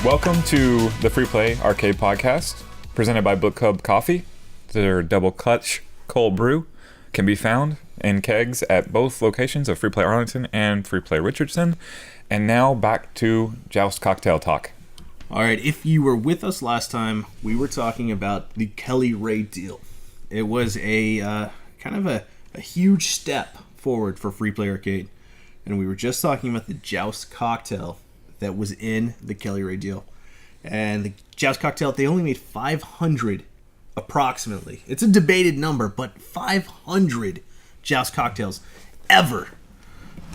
Welcome to the Free Play Arcade Podcast, presented by Book Club Coffee. Their double clutch cold brew can be found in kegs at both locations of Free Play Arlington and Free Play Richardson. And now back to Joust Cocktail Talk. All right, if you were with us last time, we were talking about the Kelly Ray deal. It was a kind of a huge step forward for Free Play Arcade. And we were just talking about the Joust cocktail that was in the Kelly Ray deal. And the Joust cocktail, they only made 500 approximately. It's a debated number, but 500 Joust cocktails ever.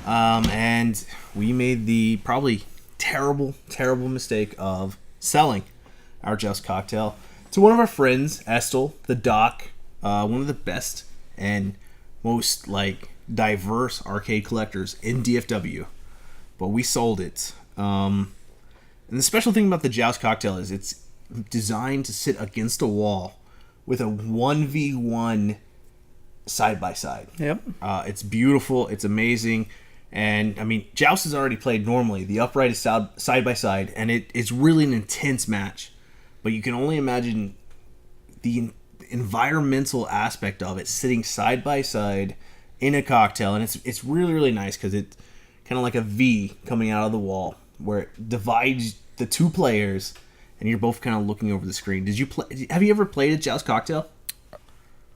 And we made the probably terrible mistake of selling our Joust cocktail to one of our friends, Estel, the Doc, one of the best and most diverse arcade collectors in DFW. But we sold it. And the special thing about the Joust cocktail is it's designed to sit against a wall with a 1v1 side-by-side. Yep. It's beautiful. It's amazing. And, I mean, Joust is already played normally. The upright is side-by-side, and it's really an intense match. But you can only imagine the environmental aspect of it sitting side-by-side in a cocktail. And it's really, really nice because it's kind of like a V coming out of the wall, where it divides the two players, and you're both kind of looking over the screen. Have you ever played a Joust cocktail?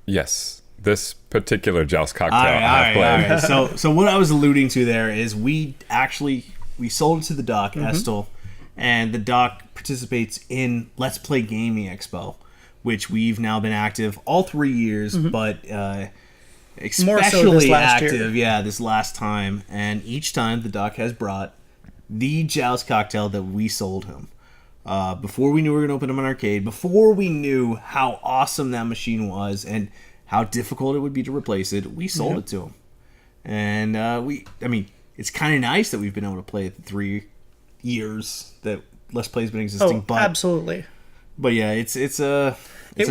Yes, this particular Joust cocktail I've played. All right. So what I was alluding to there is we sold it to the Doc, Estel, and the Doc participates in Let's Play Gaming Expo, which we've now been active all 3 years, but especially more so this last active, year. this last time. And each time the Doc has brought the Joust cocktail that we sold him. Before we knew we were going to open them in arcade, before we knew how awesome that machine was and how difficult it would be to replace it, we sold it to him. And it's kind of nice that we've been able to play it the 3 years that Let's Play's been existing. Absolutely. But yeah, it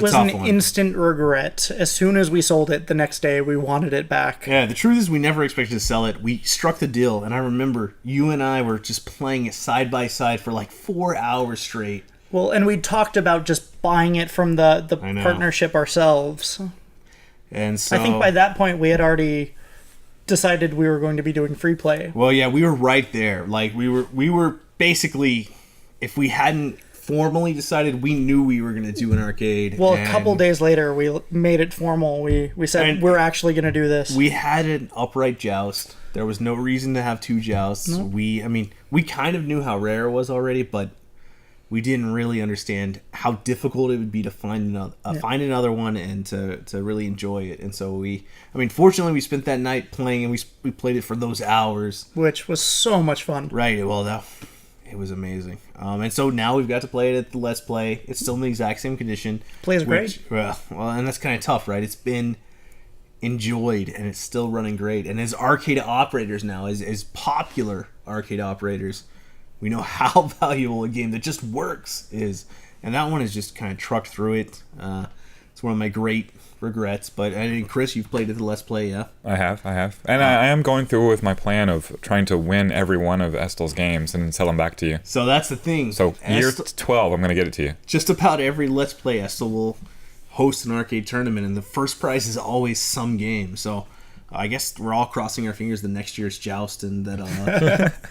was an instant regret. As soon as we sold it, the next day we wanted it back. Yeah, the truth is we never expected to sell it. We struck the deal, and I remember you and I were just playing it side by side for 4 hours straight. Well, and we talked about just buying it from the partnership ourselves. And so I think by that point we had already decided we were going to be doing free play. Well, yeah, we were right there. We were basically, if we hadn't formally decided, we knew we were going to do an arcade. Well, a couple days later, we made it formal. We said, we're actually going to do this. We had an upright Joust. There was no reason to have two Jousts. No. We kind of knew how rare it was already, but we didn't really understand how difficult it would be to find another one and to really enjoy it. And so fortunately, we spent that night playing, and we played it for those hours. Which was so much fun. Right, well, it was amazing. And so now we've got to play it at the Let's Play. It's still in the exact same condition. Plays great. Well, and that's kind of tough, right? It's been enjoyed, and it's still running great. And as arcade operators now, as popular arcade operators, we know how valuable a game that just works is. And that one has just kind of trucked through it. It's one of my great regrets. But Chris, you've played at the Let's Play, yeah? I have. And I am going through with my plan of trying to win every one of Estel's games and sell them back to you. So that's the thing. So year 12, I'm going to get it to you. Just about every Let's Play, Estel will host an arcade tournament, and the first prize is always some game. So I guess we're all crossing our fingers the next year's Joust and that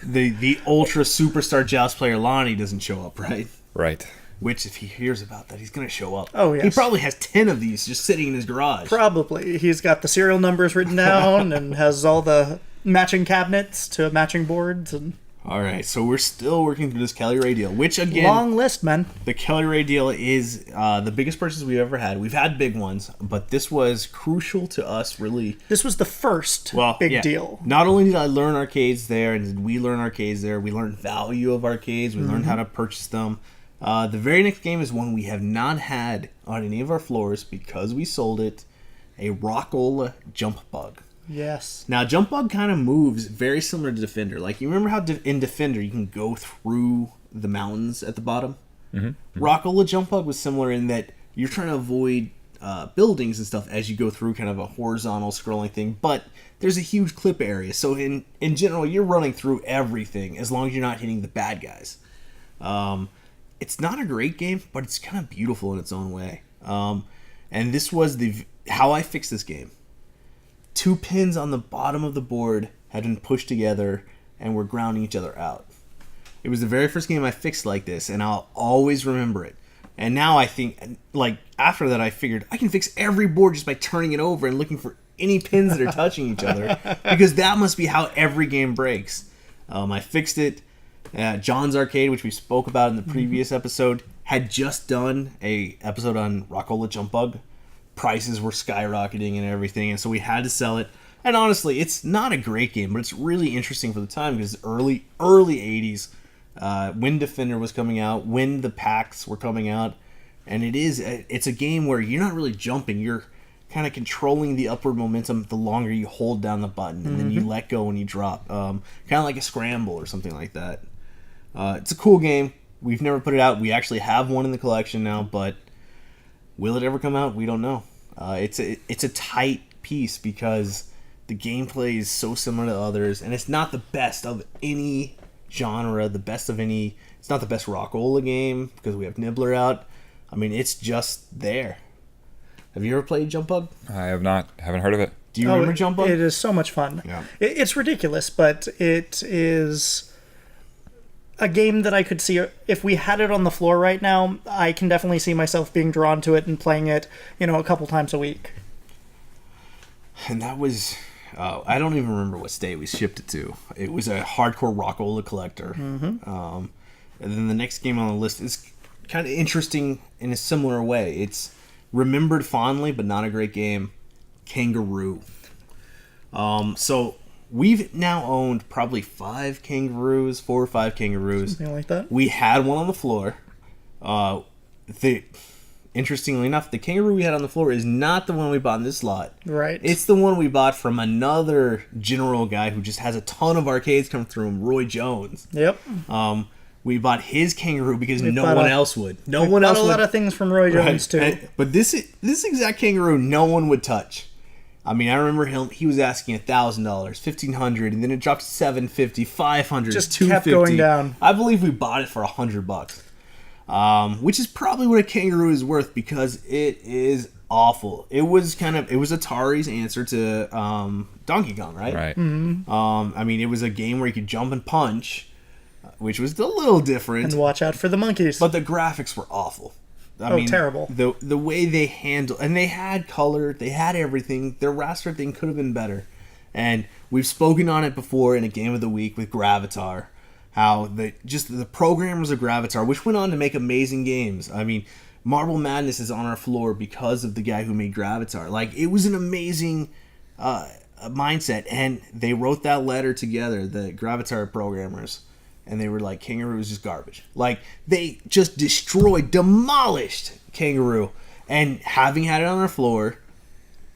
the ultra superstar Joust player Lonnie doesn't show up, right? Right. Which, if he hears about that, he's going to show up. Oh, yes. He probably has 10 of these just sitting in his garage. Probably. He's got the serial numbers written down and has all the matching cabinets to matching boards. And all right, so we're still working through this Kelly Ray deal, which, again... long list, man. The Kelly Ray deal is the biggest purchase we've ever had. We've had big ones, but this was crucial to us, really. This was the first big deal. Not only did I learn arcades there, and did we learn arcades there, we learned value of arcades, we learned how to purchase them. The very next game is one we have not had on any of our floors because we sold it, a Rockola Jump Bug. Yes. Now, Jump Bug kind of moves very similar to Defender. Like, you remember how in Defender you can go through the mountains at the bottom? Rockola Jump Bug was similar in that you're trying to avoid buildings and stuff as you go through kind of a horizontal scrolling thing, but there's a huge clip area. So in general, you're running through everything as long as you're not hitting the bad guys. It's not a great game, but it's kind of beautiful in its own way. And this was how I fixed this game. 2 pins on the bottom of the board had been pushed together and were grounding each other out. It was the very first game I fixed like this, and I'll always remember it. And now I think, like, after that I figured I can fix every board just by turning it over and looking for any pins that are touching each other, because that must be how every game breaks. I fixed it. John's Arcade, which we spoke about in the previous episode, had just done a episode on Rockola Jump Bug. Prices were skyrocketing and everything, and so we had to sell it. And honestly, it's not a great game, but it's really interesting for the time because early 80s, when Defender was coming out, when the packs were coming out, and it's a game where you're not really jumping, you're kind of controlling the upward momentum the longer you hold down the button, and then you let go when you drop. Kind of like a scramble or something like that. It's a cool game. We've never put it out. We actually have one in the collection now, but will it ever come out? We don't know. It's a tight piece because the gameplay is so similar to others, and it's not the best of any genre, it's not the best Rockola game because we have Nibbler out. I mean, it's just there. Have you ever played Jump Bug? I have not. Haven't heard of it. Do you remember Jump Bug? It is so much fun. Yeah. It's ridiculous, but it is a game that I could see, if we had it on the floor right now, I can definitely see myself being drawn to it and playing it, a couple times a week. And that was, I don't even remember what state we shipped it to. It was a hardcore Rockola collector. And then the next game on the list is kind of interesting in a similar way. It's remembered fondly, but not a great game. Kangaroo. So we've now owned probably 4 or 5 kangaroos. Something like that. We had one on the floor. Interestingly enough, the kangaroo we had on the floor is not the one we bought in this lot. Right. It's the one we bought from another general guy who just has a ton of arcades come through him, Roy Jones. Yep. We bought his kangaroo because no one else would. No one else would. A lot of things from Roy Jones, too. But this exact kangaroo, no one would touch. I mean, I remember he was asking $1,000, $1,500, and then it dropped to $750, $500, just $250. kept going down. I believe we bought it for $100, which is probably what a kangaroo is worth because it is awful. It was Atari's answer to Donkey Kong, right? Right. I mean, it was a game where you could jump and punch, which was a little different. And watch out for the monkeys. But the graphics were awful. I mean, terrible. The way they handled, and they had color, they had everything. Their raster thing could have been better. And we've spoken on it before in a Game of the Week with Gravitar, how the programmers of Gravitar, which went on to make amazing games. I mean, Marble Madness is on our floor because of the guy who made Gravitar. Like, it was an amazing mindset, and they wrote that letter together, the Gravitar programmers. And they were like, Kangaroo is just garbage. Like, they just demolished Kangaroo. And having had it on their floor,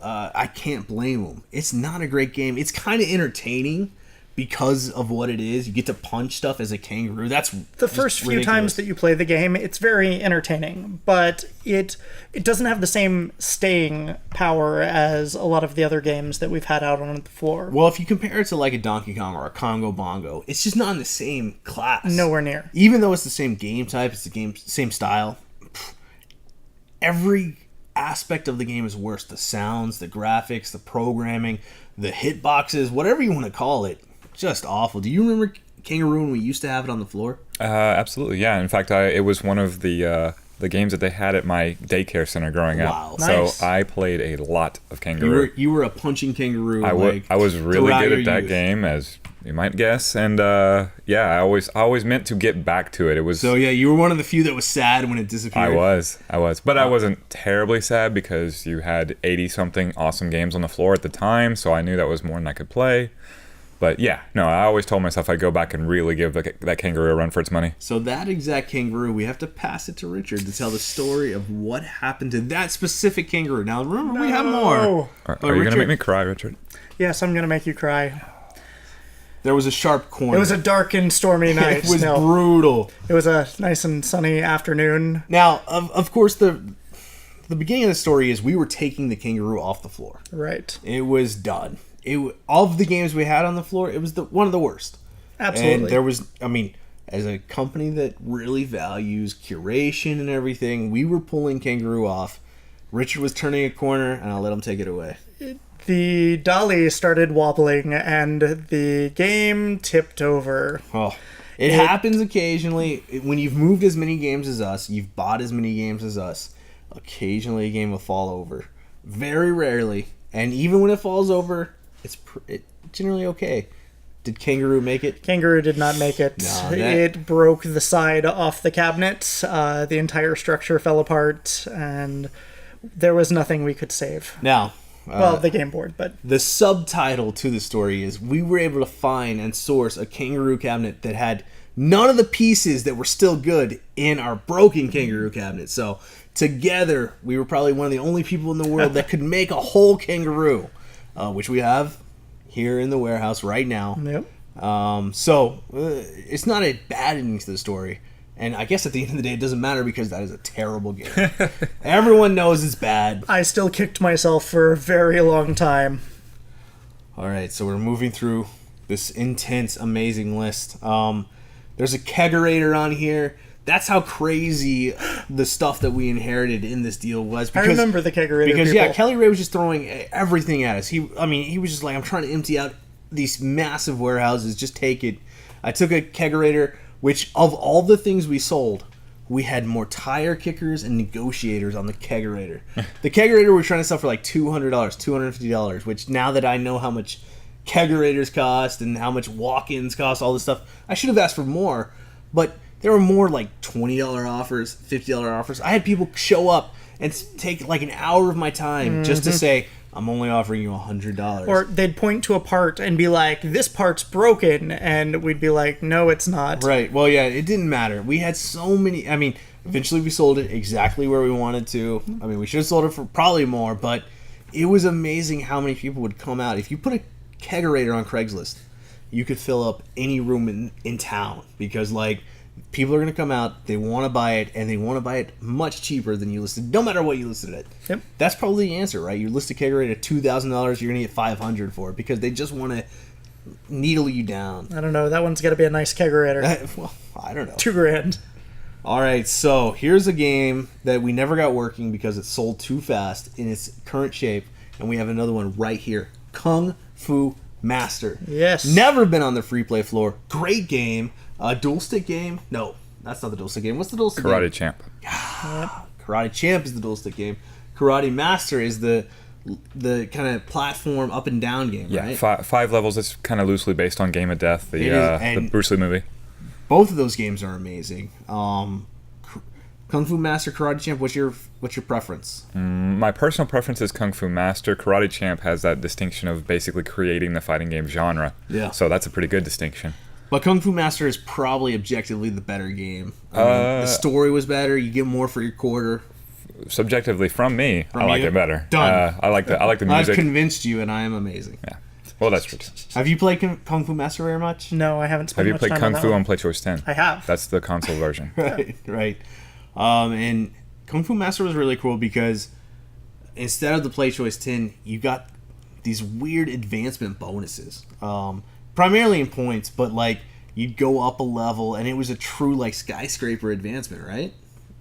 I can't blame them. It's not a great game. It's kind of entertaining because of what it is. You get to punch stuff as a kangaroo. That's the first few times that you play the game, it's very entertaining, but it doesn't have the same staying power as a lot of the other games that we've had out on the floor. Well, if you compare it to like a Donkey Kong or a Congo Bongo, it's just not in the same class. Nowhere near. Even though it's the same game type, it's the same style. Every aspect of the game is worse. The sounds, the graphics, the programming, the hitboxes, whatever you want to call it. Just awful. Do you remember Kangaroo when we used to have it on the floor? Absolutely, yeah. In fact, it was one of the games that they had at my daycare center growing up. Wow. Nice. So I played a lot of Kangaroo. You were a punching kangaroo. I was really good at that game, as you might guess, and I always meant to get back to it. It was so yeah. You were one of the few that was sad when it disappeared. I was, but I wasn't terribly sad because you had 80-something awesome games on the floor at the time, so I knew that was more than I could play. But yeah, no, I always told myself I'd go back and really give that kangaroo a run for its money. So that exact kangaroo, we have to pass it to Richard to tell the story of what happened to that specific kangaroo. Now remember, we have more. Are you going to make me cry, Richard? Yes, I'm going to make you cry. there was a sharp corner. It was a dark and stormy night. It was brutal. It was a nice and sunny afternoon. Now, of course, the beginning of the story is we were taking the kangaroo off the floor. Right. It was done. Of the games we had on the floor, it was one of the worst. Absolutely. And there was, as a company that really values curation and everything, we were pulling kangaroo off. Richard was turning a corner, and I'll let him take it away. The dolly started wobbling, and the game tipped over. Oh, it happens occasionally. When you've moved as many games as us, you've bought as many games as us, occasionally a game will fall over. Very rarely. And even when it falls over, it's generally okay. Did Kangaroo make it? Kangaroo did not make it. No, It broke the side off the cabinet. The entire structure fell apart, and there was nothing we could save. Now, Well, the game board, but the subtitle to the story is we were able to find and source a kangaroo cabinet that had none of the pieces that were still good in our broken kangaroo cabinet. So together, we were probably one of the only people in the world that could make a whole kangaroo, which we have here in the warehouse right now. Yep. It's not a bad ending to the story. And I guess at the end of the day, it doesn't matter because that is a terrible game. Everyone knows it's bad. I still kicked myself for a very long time. All right, so we're moving through this intense, amazing list. There's a kegerator on here. That's how crazy the stuff that we inherited in this deal was. I remember the kegerator Because, people. yeah, Kelly Ray was just throwing everything at us. He was just like, I'm trying to empty out these massive warehouses. Just take it. I took a kegerator, which of all the things we sold, we had more tire kickers and negotiators on the kegerator. The kegerator we're trying to sell for like $200, $250, which now that I know how much kegerators cost and how much walk-ins cost, all this stuff, I should have asked for more. But there were more like $20 offers, $50 offers. I had people show up and take like an hour of my time just to say, I'm only offering you $100. Or they'd point to a part and be like, this part's broken, and we'd be like, no, it's not. Right. Well, yeah, it didn't matter. We had so many. Eventually we sold it exactly where we wanted to. We should have sold it for probably more, but it was amazing how many people would come out. If you put a kegerator on Craigslist, you could fill up any room in town because, like, people are going to come out, they want to buy it, and they want to buy it much cheaper than you listed, no matter what you listed it. Yep. That's probably the answer, right? You list a kegerator at $2,000, you're going to get $500 for it because they just want to needle you down. I don't know. That one's got to be a nice kegerator. Well, I don't know. $2,000. All right, so here's a game that we never got working because it sold too fast in its current shape, and we have another one right here, Kung Fu Master. Yes. Never been on the free play floor. Great game. Dual stick game? No, that's not the dual stick game. What's the dual stick game? Karate Champ. Karate Champ is the dual stick game. Karate Master is the kind of platform up and down game, Yeah, right? five levels. It's kind of loosely based on Game of Death, the Bruce Lee movie. Both of those games are amazing. Kung Fu Master, Karate Champ. What's your preference? My personal preference is Kung Fu Master. Karate Champ has that distinction of basically creating the fighting game genre. Yeah. So that's a pretty good distinction. But Kung Fu Master is probably objectively the better game. The story was better. You get more for your quarter. Subjectively, from me, I like you? it better. Done. I like the I've music. convinced you, and I am amazing. Yeah. Well, that's true. Have you played Kung Fu Master very much? No, I haven't spent Have you much played time Kung on Fu that on one. Play Choice 10? I have. That's the console version. Right. And Kung Fu Master was really cool because instead of the Play Choice 10, you got these weird advancement bonuses. Primarily in points, but like you'd go up a level, and it was a true like skyscraper advancement, right?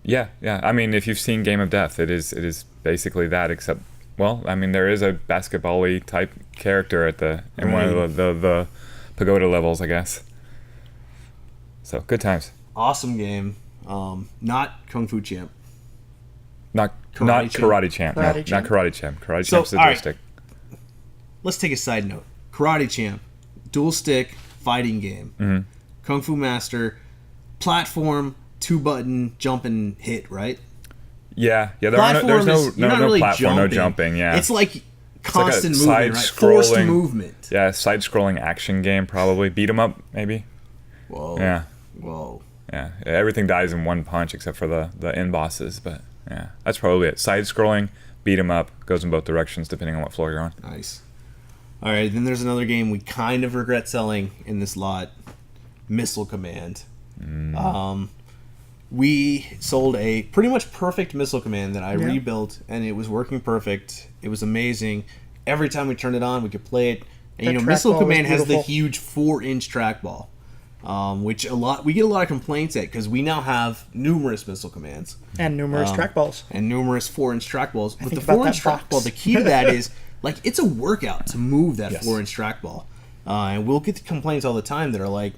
Yeah. If you've seen Game of Death, it is basically that, except, well, there is a basketball-y type character in one of the pagoda levels, I guess. So, good times. Awesome game. Not Kung Fu Champ. Not Karate Karate Champ. Karate No, Champ. not Karate Champ. Karate So, Champ's the all dual right. stick. Let's take a side note. Karate Champ, dual stick fighting game. Mm-hmm. Kung Fu Master, platform, 2-button jump and hit, right? Yeah. There's Platform no is- you're not really platform, no jumping. Yeah. It's like constant It's like a movement, right? Forced side-scrolling- movement. Yeah, side-scrolling action game, probably. Beat 'em up, maybe. Whoa. Yeah. Whoa. Yeah. Everything dies in one punch except for the end bosses, but yeah, that's probably it. Side-scrolling, beat 'em up, goes in both directions depending on what floor you're on. Nice. All right, then there's another game we kind of regret selling in this lot, Missile Command. We sold a pretty much perfect Missile Command that I rebuilt, and it was working perfect. It was amazing. Every time we turned it on, we could play it. And Missile Command has the huge 4-inch trackball, which we get a lot of complaints at because we now have numerous Missile Commands and numerous trackballs and numerous 4-inch trackballs. But the 4-inch trackball, the key to that is it's a workout to move that 4-inch trackball, and we'll get the complaints all the time that are like,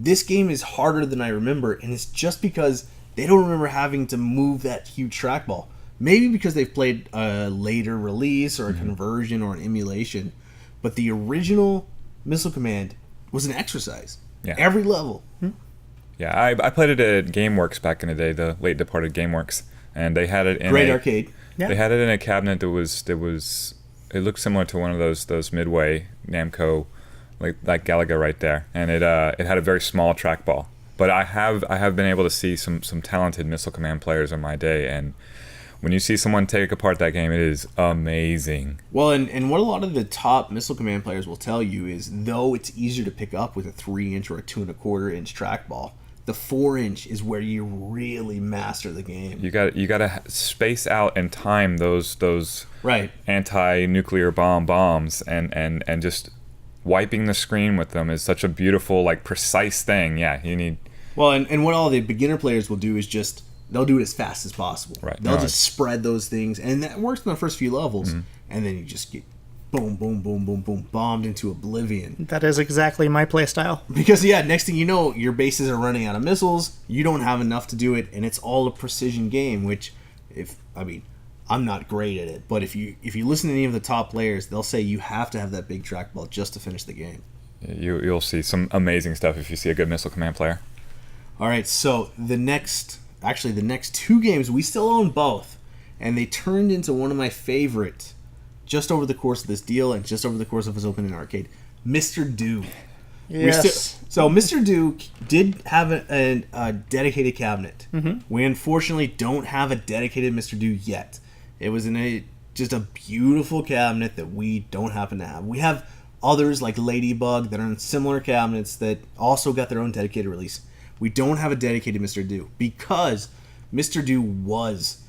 this game is harder than I remember, and it's just because they don't remember having to move that huge trackball. Maybe because they've played a later release or a conversion or an emulation, but the original Missile Command was an exercise. Yeah. Every level. Yeah, I played it at GameWorks back in the day, the late departed GameWorks, and they had it in Great arcade. Yeah. They had it in a cabinet that was it looked similar to one of those Midway Namco, like Galaga right there, and it had a very small trackball. But I have been able to see some talented Missile Command players in my day, and when you see someone take apart that game, it is amazing. Well, and what a lot of the top Missile Command players will tell you is, though it's easier to pick up with a 3-inch or a 2.25-inch trackball, the 4-inch is where you really master the game. You got to space out and time those right anti-nuclear bombs and just wiping the screen with them is such a beautiful, precise thing. Yeah, you need. Well, and what all the beginner players will do is just they'll do it as fast as possible. Right. They'll just spread those things, and that works in the first few levels, and then you just get boom, boom, boom, boom, boom, bombed into oblivion. That is exactly my playstyle. Because, next thing you know, your bases are running out of missiles, you don't have enough to do it, and it's all a precision game, which, I'm not great at it, but if you listen to any of the top players, they'll say you have to have that big trackball just to finish the game. You'll see some amazing stuff if you see a good Missile Command player. All right, so the next 2 games, we still own both, and they turned into one of my favorite just over the course of this deal and just over the course of us opening an arcade. Mr. Do. Yes. So Mr. Do did have a dedicated cabinet. We unfortunately don't have a dedicated Mr. Do yet. It was just a beautiful cabinet that we don't happen to have. We have others like Ladybug that are in similar cabinets that also got their own dedicated release. We don't have a dedicated Mr. Do because Mr. Do was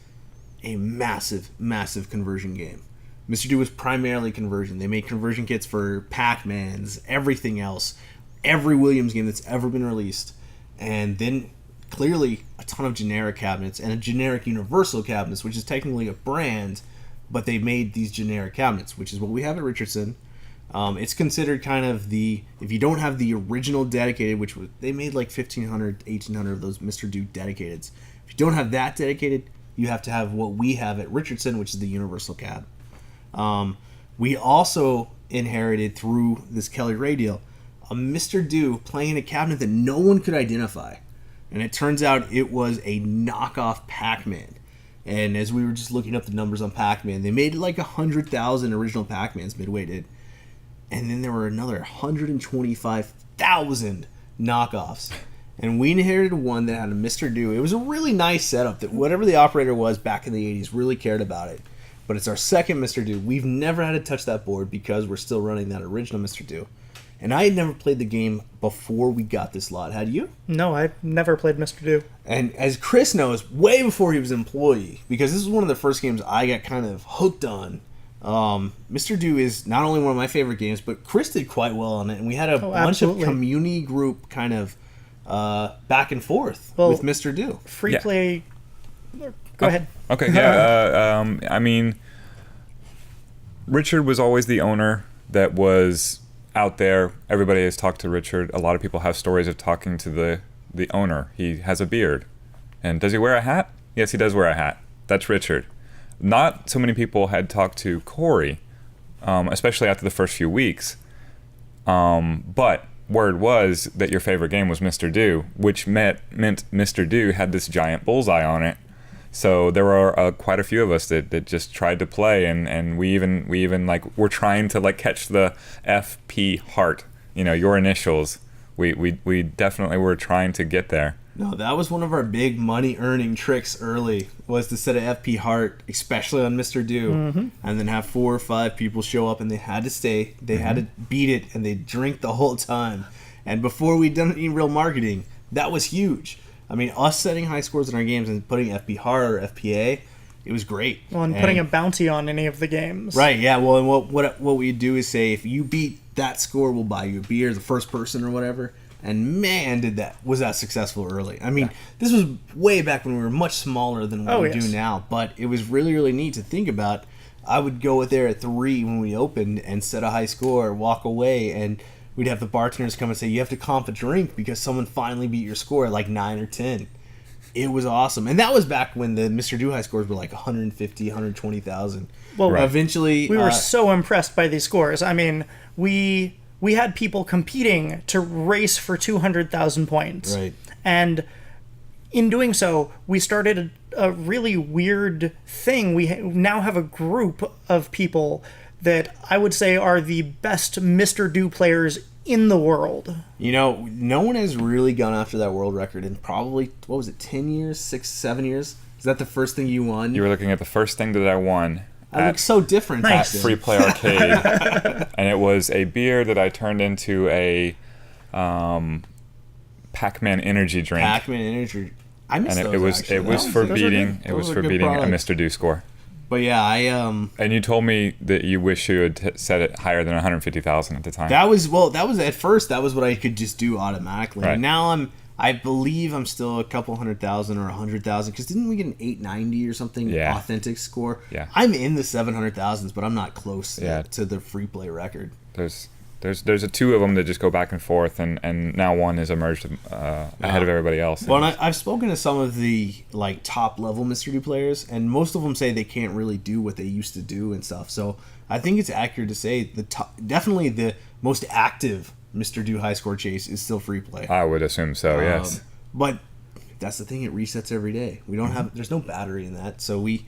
a massive, massive conversion game. Mr. Do was primarily conversion. They made conversion kits for Pac-Mans, everything else, every Williams game that's ever been released. And then clearly a ton of generic cabinets and a generic Universal cabinets, which is technically a brand, but they made these generic cabinets, which is what we have at Richardson. It's considered kind of if you don't have the original dedicated, which they made like 1,500, 1,800 of those Mr. Do dedicateds. If you don't have that dedicated, you have to have what we have at Richardson, which is the Universal cab. We also inherited through this Kelly Ray deal a Mr. Do playing a cabinet that no one could identify. And it turns out it was a knockoff Pac-Man. And as we were just looking up the numbers on Pac-Man, they made like 100,000 original Pac-Mans, Midway did. And then there were another 125,000 knockoffs. And we inherited one that had a Mr. Do. It was a really nice setup that whatever the operator was back in the 80s really cared about it. But it's our second Mr. Do. We've never had to touch that board because we're still running that original Mr. Do. And I had never played the game before we got this lot. Had you? No, I've never played Mr. Do. And as Chris knows, way before he was an employee, because this is one of the first games I got kind of hooked on. Mr. Do is not only one of my favorite games, but Chris did quite well on it. And we had a bunch of community group kind of back and forth with Mr. Do. Free play. Go ahead. Okay, yeah. Richard was always the owner that was out there. Everybody has talked to Richard. A lot of people have stories of talking to the owner. He has a beard. And does he wear a hat? Yes, he does wear a hat. That's Richard. Not so many people had talked to Corey, especially after the first few weeks. But word was that your favorite game was Mr. Do, which meant Mr. Do had this giant bullseye on it. So there were quite a few of us that just tried to play, and we even were trying to catch the FP heart, your initials. We definitely were trying to get there. No, that was one of our big money earning tricks early, was to set a FP Heart, especially on Mr. Do, and then have 4 or 5 people show up and they had to stay, they had to beat it, and they'd drink the whole time. And before we'd done any real marketing, that was huge. I mean, us setting high scores in our games and putting FP Heart or FPA, it was great. Well, and putting a bounty on any of the games. Right, yeah. Well, and what we do is say, if you beat that score, we'll buy you a beer, the first person or whatever. And man, was that successful early. I mean, this was way back when we were much smaller than what we do now. But it was really, really neat to think about. I would go there at 3 when we opened and set a high score, walk away, and we'd have the bartenders come and say, you have to comp a drink because someone finally beat your score at like 9 or 10. It was awesome. And that was back when the Mr. Do high scores were like 150, 120,000. Well, eventually... We were so impressed by these scores. I mean, we had people competing to race for 200,000 points. Right. And in doing so, we started a really weird thing. We now have a group of people that I would say are the best Mr. Do players in the world. You know, no one has really gone after that world record in probably, 10 years, 6, 7 years? Is that the first thing you won? You were looking at the first thing that I won. I look so different. Nice. Free Play Arcade. And it was a beer that I turned into a Pac-Man energy drink. Pac-Man energy. I missed and those, it was for beating Those were a good products. Mr. Do score. But yeah, And you told me that you wish you had set it higher than 150,000 at the time. that was at first that was what I could just do automatically. Right. And now I believe I'm still a couple 100,000 or 100,000, because didn't we get an 890 or something authentic score? Yeah. I'm in the 700,000s, but I'm not close Yeah. to the free play record. There's a 2 of them that just go back and forth, and now one has emerged ahead of everybody else. Well, and I've spoken to some of the like top level Mr. Do players, and most of them say they can't really do what they used to do and stuff. So I think it's accurate to say definitely the most active Mr. Do high score chase is still free play. I would assume so, yes. But that's the thing; it resets every day. We don't have there's no battery in that, so we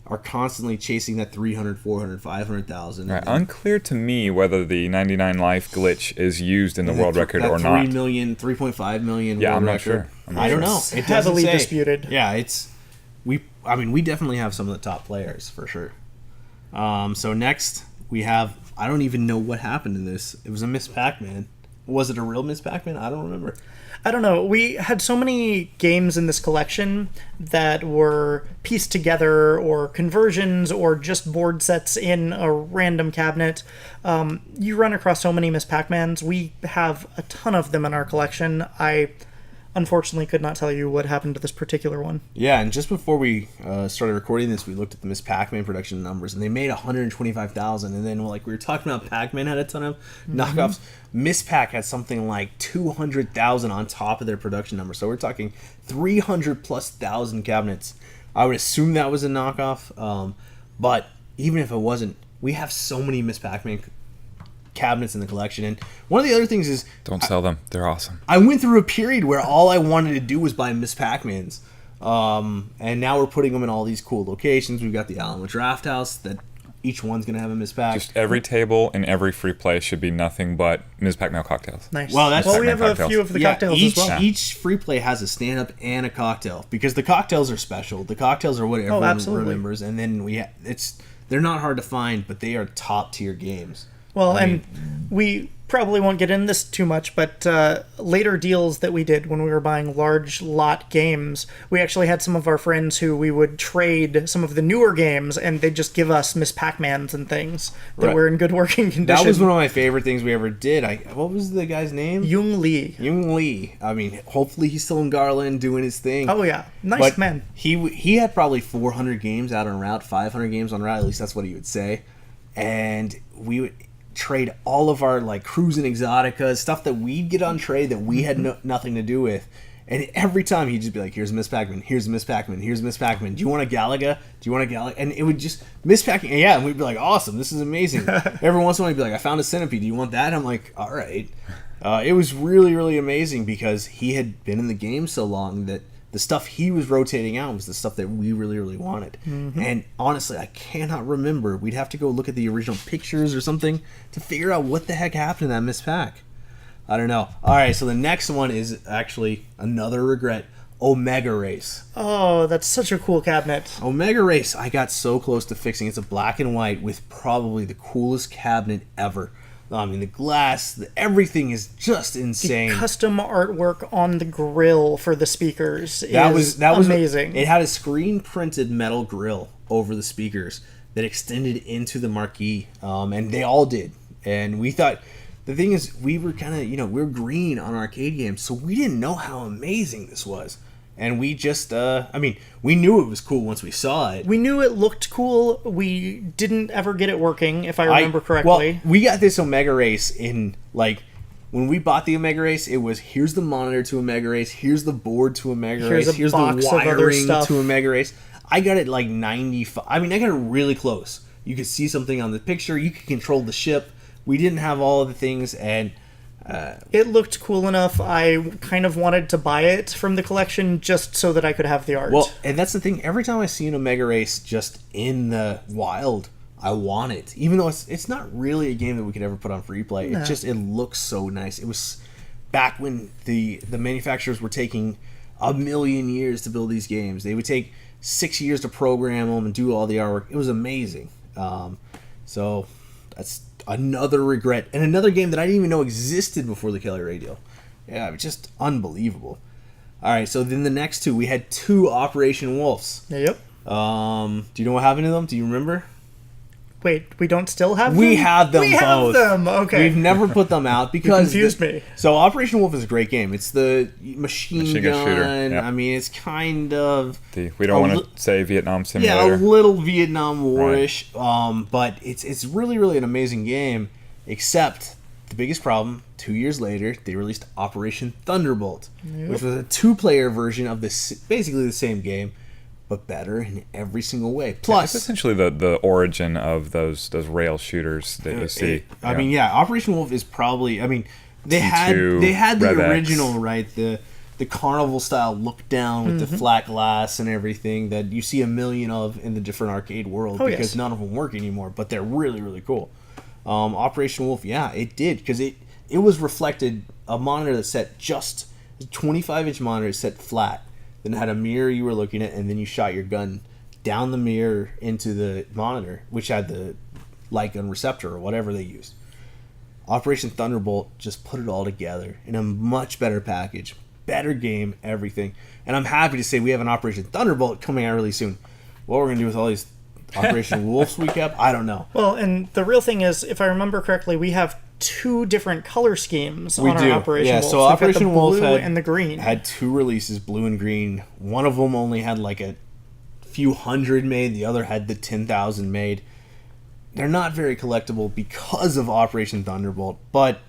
are constantly chasing that 300, 400, 500,000. Right. Unclear to me whether the 99 life glitch is used in the world record or not. 3 million, 3.5 million. Yeah, world I'm not record. sure. I don't know. It's It heavily doesn't say. disputed. Yeah, we definitely have some of the top players for sure. So next we have, I don't even know what happened in this. It was a Miss Pac-Man. Was it a real Miss Pac-Man? I don't remember. I don't know. We had so many games in this collection that were pieced together, or conversions, or just board sets in a random cabinet. You run across so many Miss Pac-Mans. We have a ton of them in our collection. I unfortunately could not tell you what happened to this particular one. Yeah, and just before we started recording this, we looked at the Miss Pac-Man production numbers, and they made 125,000. And then, like we were talking about, Pac-Man had a ton of knockoffs. Miss Pac had something like 200,000 on top of their production number. So we're talking 300,000+ cabinets. I would assume that was a knockoff. But even if it wasn't, we have so many Miss Pac-Man cabinets in the collection. And one of the other things is, Don't sell them. They're awesome. I went through a period where all I wanted to do was buy Miss Pac-Mans. And now we're putting them in all these cool locations. We've got the Alamo Draft House that each one's going to have a Miss Pac. Just every table in every free play should be nothing but Ms. Pac-Man cocktails. Nice. Well, that's- we have a Pac-Man few of the cocktails each, as well. Each free play has a stand-up and a cocktail, because the cocktails are special. The cocktails are what everyone absolutely. remembers, and then they're not hard to find, but they are top-tier games. Well, and we probably won't get into this too much, but later deals that we did when we were buying large lot games, we actually had some of our friends who we would trade some of the newer games, and they'd just give us Miss Pac-Mans and things that Right. were in good working condition. That was one of my favorite things we ever did. What was the guy's name? Yung Lee. Yung Lee. I mean, hopefully he's still in Garland doing his thing. Oh, yeah. Nice But man. He had probably 400 games out on route, 500 games on route. At least that's what he would say. And we would trade all of our like Cruising Exotica stuff that we'd get on trade that we had nothing to do with. And every time he'd just be like, "Here's Miss Pac-Man. Here's Miss Pac-Man. Here's Miss Pac-Man. Do you want a Galaga? Do you want a Galaga?" And it would just Miss Pac-Man. Yeah, and we'd be like, "Awesome, this is amazing." Every once in a while, he'd be like, "I found a centipede. Do you want that?" And I'm like, "All right." It was really, really amazing because he had been in the game so long that the stuff he was rotating out was the stuff that we really, really wanted. And honestly, I cannot remember. We'd have to go look at the original pictures or something to figure out what the heck happened to that Miss Pac. I don't know. All right, so the next one is actually another regret. Omega Race. Oh, that's such a cool cabinet. Omega Race, I got so close to fixing. It's a black and white with probably the coolest cabinet ever. I mean, the glass, everything is just insane. The custom artwork on the grill for the speakers that was amazing. It had a screen printed metal grill over the speakers that extended into the marquee, and they all did. And we thought, the thing is, we were kind of, we're green on arcade games, so we didn't know how amazing this was. And we just, we knew it was cool once we saw it. We knew it looked cool. We didn't ever get it working, if I remember correctly. Well, we got this Omega Race in, when we bought the Omega Race, it was, here's the monitor to Omega Race, here's the board to Omega Race, here's the wiring to Omega Race. I got it 95. I got it really close. You could see something on the picture. You could control the ship. We didn't have all of the things, and it looked cool enough. I kind of wanted to buy it from the collection just so that I could have the art. Well, and that's the thing. Every time I see an Omega Race just in the wild, I want it. Even though it's not really a game that we could ever put on free play. No. It looks so nice. It was back when the manufacturers were taking a million years to build these games. They would take 6 years to program them and do all the artwork. It was amazing. So that's another regret, and another game that I didn't even know existed before the Kelly Ray deal. Yeah, it was just unbelievable. All right, so then the next two, we had 2 Operation Wolves. Yep. Do you know what happened to them? Do you remember? Wait, we don't still have them? We have them both. We have them, okay. We've never put them out because... You confused me. So Operation Wolf is a great game. It's the machine gun shooter. Yep. It's kind of... We don't want to say Vietnam Simulator. Yeah, a little Vietnam War-ish. Right. But it's really, really an amazing game, except the biggest problem, 2 years later, they released Operation Thunderbolt, which was a 2-player version of basically the same game, but better in every single way. Plus, it's essentially the origin of those rail shooters that you see. Operation Wolf is probably. They had the original, right? The carnival style look down with the flat glass and everything that you see a million of in the different arcade world because none of them work anymore, but they're really, really cool. Operation Wolf, it did because it was reflected a monitor that set just a 25-inch monitor set flat. Then it had a mirror you were looking at, and then you shot your gun down the mirror into the monitor, which had the light gun receptor or whatever they used. Operation Thunderbolt just put it all together in a much better package, better game, everything. And I'm happy to say we have an Operation Thunderbolt coming out really soon. What we're going to do with all these Operation Wolves we kept, I don't know. Well, and the real thing is, if I remember correctly, we have 2 different color schemes on our Operation Wolves. So Operation Wolf and the green had 2 releases, blue and green. One of them only had a few hundred made. The other had the 10,000 made. They're not very collectible because of Operation Thunderbolt, but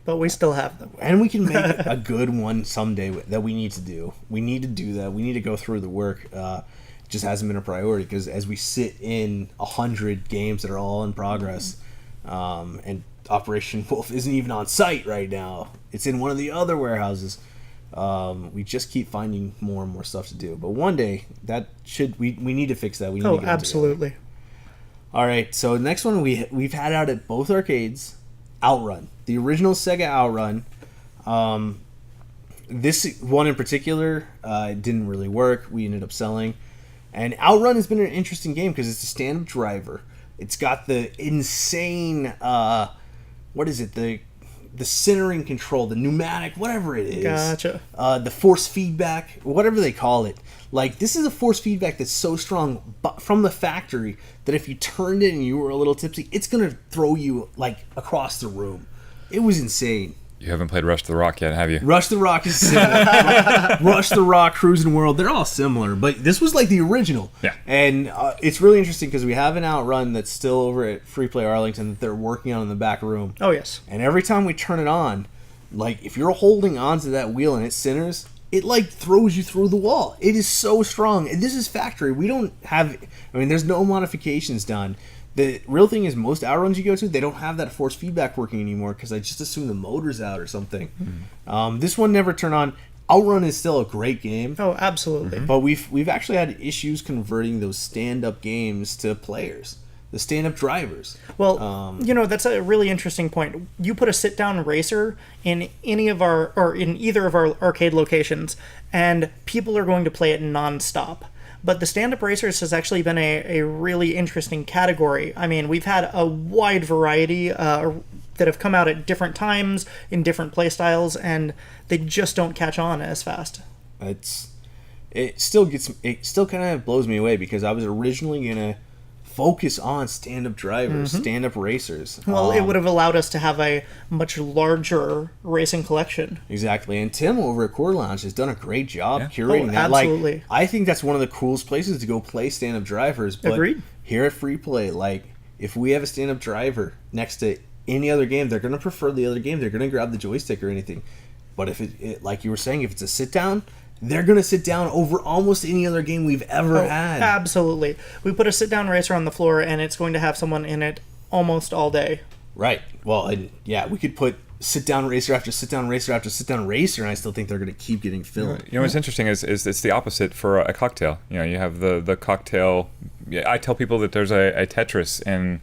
we still have them. And we can make a good one someday that we need to do. We need to do that. We need to go through the work. It just hasn't been a priority because as we sit in 100 games that are all in progress, and Operation Wolf isn't even on site right now. It's in one of the other warehouses. We just keep finding more and more stuff to do. But one day, we need to fix that. We need to get absolutely. All right, so the next one we've had out at both arcades, Outrun. The original Sega Outrun. This one in particular didn't really work. We ended up selling. And Outrun has been an interesting game because it's a stand-up driver. It's got the insane... what is it? The centering control, the pneumatic, whatever it is. Gotcha. The force feedback, whatever they call it. This is a force feedback that's so strong from the factory that if you turned it and you were a little tipsy, it's going to throw you, across the room. It was insane. You haven't played Rush the Rock yet, have you? Rush the Rock is similar. Rush the Rock, Cruis'n World, they're all similar, but this was the original. Yeah. And it's really interesting because we have an Outrun that's still over at Free Play Arlington that they're working on in the back room. Oh, yes. And every time we turn it on, if you're holding onto that wheel and it centers, it throws you through the wall. It is so strong. And this is factory. We don't have, there's no modifications done. The real thing is most Outruns you go to, they don't have that force feedback working anymore because I just assume the motor's out or something. Mm-hmm. This one never turned on. Outrun is still a great game. Oh, absolutely. Mm-hmm. But we've actually had issues converting those stand-up games to players. the stand-up drivers. Well, that's a really interesting point. You put a sit-down racer in either of our arcade locations, and people are going to play it nonstop. But the stand-up racers has actually been a really interesting category. I mean, we've had a wide variety that have come out at different times in different play styles, and they just don't catch on as fast. It still kind of blows me away because I was originally gonna focus on stand-up drivers, stand-up racers. Well, it would have allowed us to have a much larger racing collection. Exactly, and Tim over at Core Lounge has done a great job curating that. Absolutely. Like, I think that's one of the coolest places to go play stand-up drivers. But Agreed. Here at Free Play, like, if we have a stand-up driver next to any other game, they're going to prefer the other game. They're going to grab the joystick or anything. But if it like you were saying, if it's a sit-down, they're going to sit down over almost any other game we've ever had. Absolutely. We put a sit-down racer on the floor, and it's going to have someone in it almost all day. Right. Well, and yeah, we could put sit-down racer after sit-down racer after sit-down racer, and I still think they're going to keep getting filled. What's interesting is it's the opposite for a cocktail. You have the cocktail. I tell people that there's a Tetris in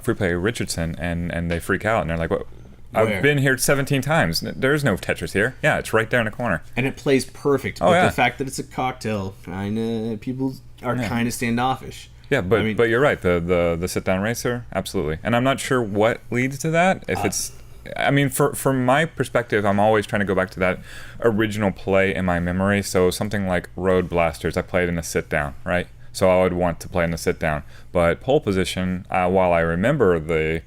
Free Play Richardson, and they freak out, and they're like, "What? I've been here 17 times. There's no Tetris here." Yeah, it's right there in the corner. And it plays perfect. But the fact that it's a cocktail, people are kind of standoffish. Yeah, but you're right. The sit-down racer, absolutely. And I'm not sure what leads to that. If it's, I mean, from my perspective, I'm always trying to go back to that original play in my memory. So something like Road Blasters, I played in a sit-down, right? So I would want to play in the sit-down. But pole position, while I remember the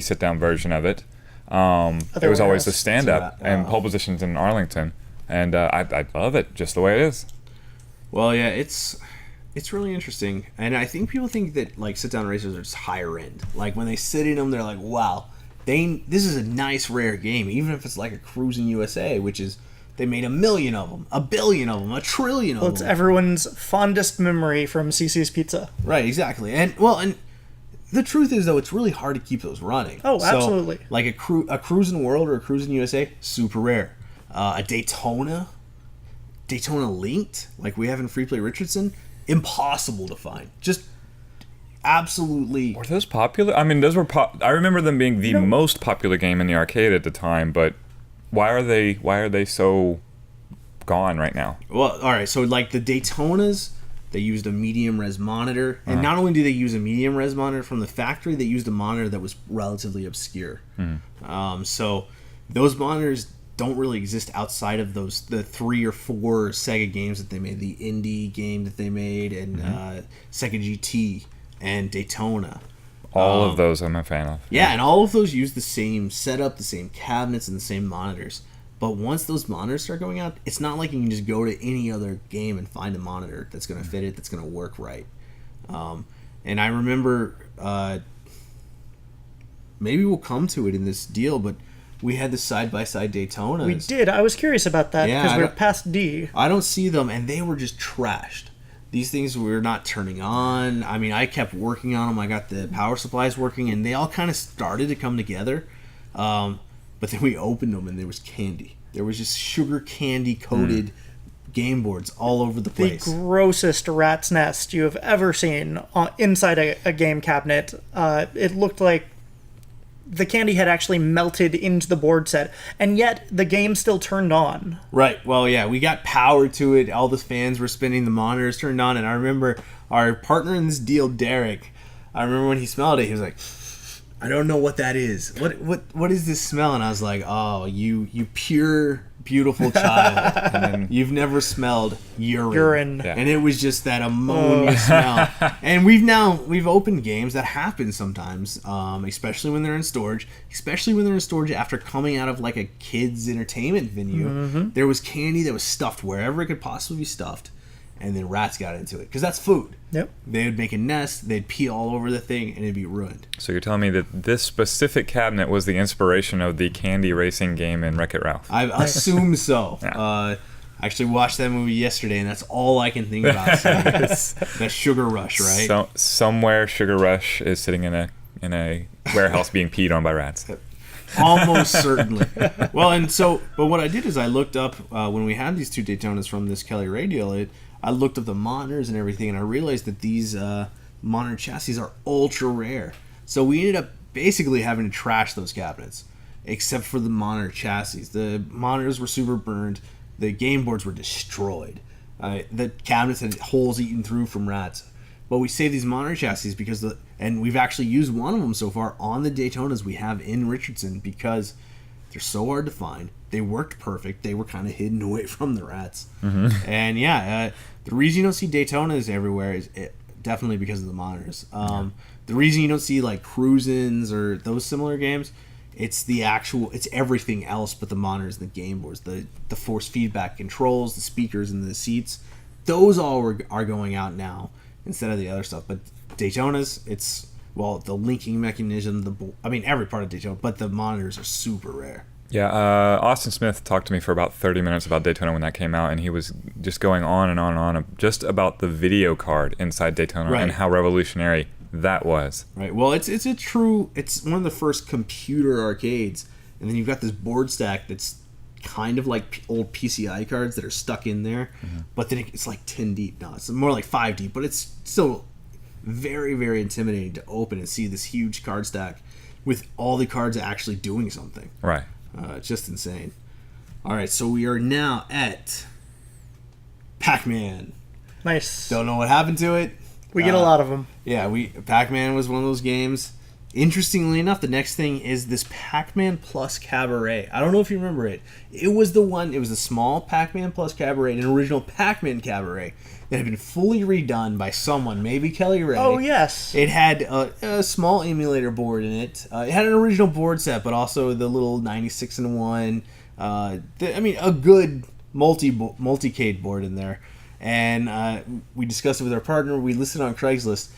sit-down version of it, it was always the stand-up, and pole positions in Arlington, and I love it just the way it is. Well, yeah, it's really interesting, and I think people think that like sit-down racers are just higher end. Like when they sit in them, they're like, "Wow, this is a nice rare game." Even if it's like a Cruisin' USA, which is they made 1 million of them, 1 billion of them, 1 trillion of them. Well, it's everyone's fondest memory from CC's Pizza. Right, exactly, and the truth is, though, it's really hard to keep those running. Oh, absolutely. So, like a Cruisin' World or a Cruisin' USA, super rare. A Daytona Linked, like we have in Free Play Richardson, impossible to find. Just absolutely. Were those popular? I mean, those were I remember them being the most popular game in the arcade at the time, but why are they so gone right now? Well, all right, so like the Daytonas, they used a medium res monitor, and not only do they use a medium res monitor from the factory, they used a monitor that was relatively obscure. So those monitors don't really exist outside of the 3 or 4 Sega games that they made, the Indie game that they made, and Sega GT and Daytona. All of those I'm a fan of. Yeah, and all of those use the same setup, the same cabinets, and the same monitors. But once those monitors start going out, it's not like you can just go to any other game and find a monitor that's going to fit it, that's going to work right. And I remember, maybe we'll come to it in this deal, but we had the side-by-side Daytonas. We did. I was curious about that because we're past D. I don't see them, and they were just trashed. These things were not turning on. I mean, I kept working on them. I got the power supplies working, and they all kind of started to come together. But then we opened them, and there was candy. There was just sugar candy-coated game boards all over the place. The grossest rat's nest you have ever seen inside a game cabinet. It looked like the candy had actually melted into the board set, and yet the game still turned on. Right. Well, yeah, we got power to it. All the fans were spinning, the monitors turned on, and I remember our partner in this deal, Derek, I remember when he smelled it, he was like, "I don't know what that is. What is this smell?" And I was like, "Oh, you pure, beautiful child. And then you've never smelled urine." Yeah. And it was just that ammonia smell. And we've opened games that happen sometimes, especially when they're in storage. Especially when they're in storage after coming out of like a kids' entertainment venue. There was candy that was stuffed wherever it could possibly be stuffed. And then rats got into it because that's food. Yep. They would make a nest, they'd pee all over the thing, and it'd be ruined. So you're telling me that this specific cabinet was the inspiration of the candy racing game in Wreck-It Ralph? I assume so. Yeah. I actually watched that movie yesterday, and that's all I can think about. That Sugar Rush, right? So, somewhere Sugar Rush is sitting in a warehouse being peed on by rats. Almost certainly. Well, but what I did is I looked up when we had these 2 Daytonas from this Kelly Ray deal. I looked up the monitors and everything, and I realized that these monitor chassis are ultra rare. So we ended up basically having to trash those cabinets, except for the monitor chassis. The monitors were super burned. The game boards were destroyed. The cabinets had holes eaten through from rats. But we saved these monitor chassis because and we've actually used one of them so far on the Daytonas we have in Richardson because they're so hard to find. They worked perfect. They were kind of hidden away from the rats. Mm-hmm. And the reason you don't see Daytonas everywhere is definitely because of the monitors. The reason you don't see like Cruisins or those similar games, it's everything else but the monitors and the game boards, the force feedback controls, the speakers and the seats. Those all are going out now instead of the other stuff. But Daytonas, the linking mechanism, every part of Daytona, but the monitors are super rare. Yeah, Austin Smith talked to me for about 30 minutes about Daytona when that came out, and he was just going on and on and on just about the video card inside Daytona and how revolutionary that was. Right. Well, it's one of the first computer arcades, and then you've got this board stack that's kind of like old PCI cards that are stuck in there, but then it's like 10 deep. No, it's more like 5 deep, but it's still very, very intimidating to open and see this huge card stack with all the cards actually doing something. Right. It's just insane. All right, so we are now at Pac-Man. Nice. Don't know what happened to it. We get a lot of them. Yeah, Pac-Man was one of those games. Interestingly enough, the next thing is this Pac-Man Plus Cabaret. I don't know if you remember it. It was the small Pac-Man Plus Cabaret, an original Pac-Man Cabaret that had been fully redone by someone, maybe Kelly Ray. Oh, yes. It had a small emulator board in it. It had an original board set, but also the little 96-in-1. A good multicade board in there. And we discussed it with our partner. We listed it on Craigslist.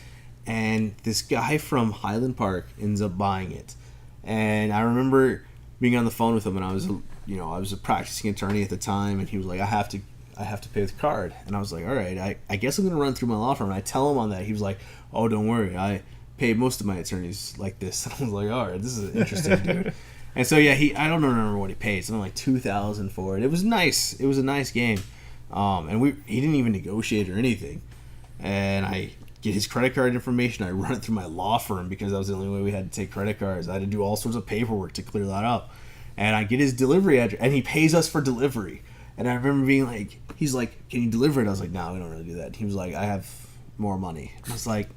And this guy from Highland Park ends up buying it. And I remember being on the phone with him, and I was a practicing attorney at the time, and he was like, I have to pay with card. And I was like, all right, I guess I'm going to run through my law firm. And I tell him on that. He was like, oh, don't worry. I pay most of my attorneys like this. And I was like, all right, this is interesting, dude. And so, yeah, I don't remember what he paid. Something like $2,000 for it. It was nice. It was a nice game. And he didn't even negotiate or anything. And I get his credit card information. I run it through my law firm because that was the only way we had to take credit cards. I had to do all sorts of paperwork to clear that up. And I get his delivery address, and he pays us for delivery. And I remember being like, he's like, can you deliver it? I was like, no, we don't really do that. He was like, I have more money. I was like,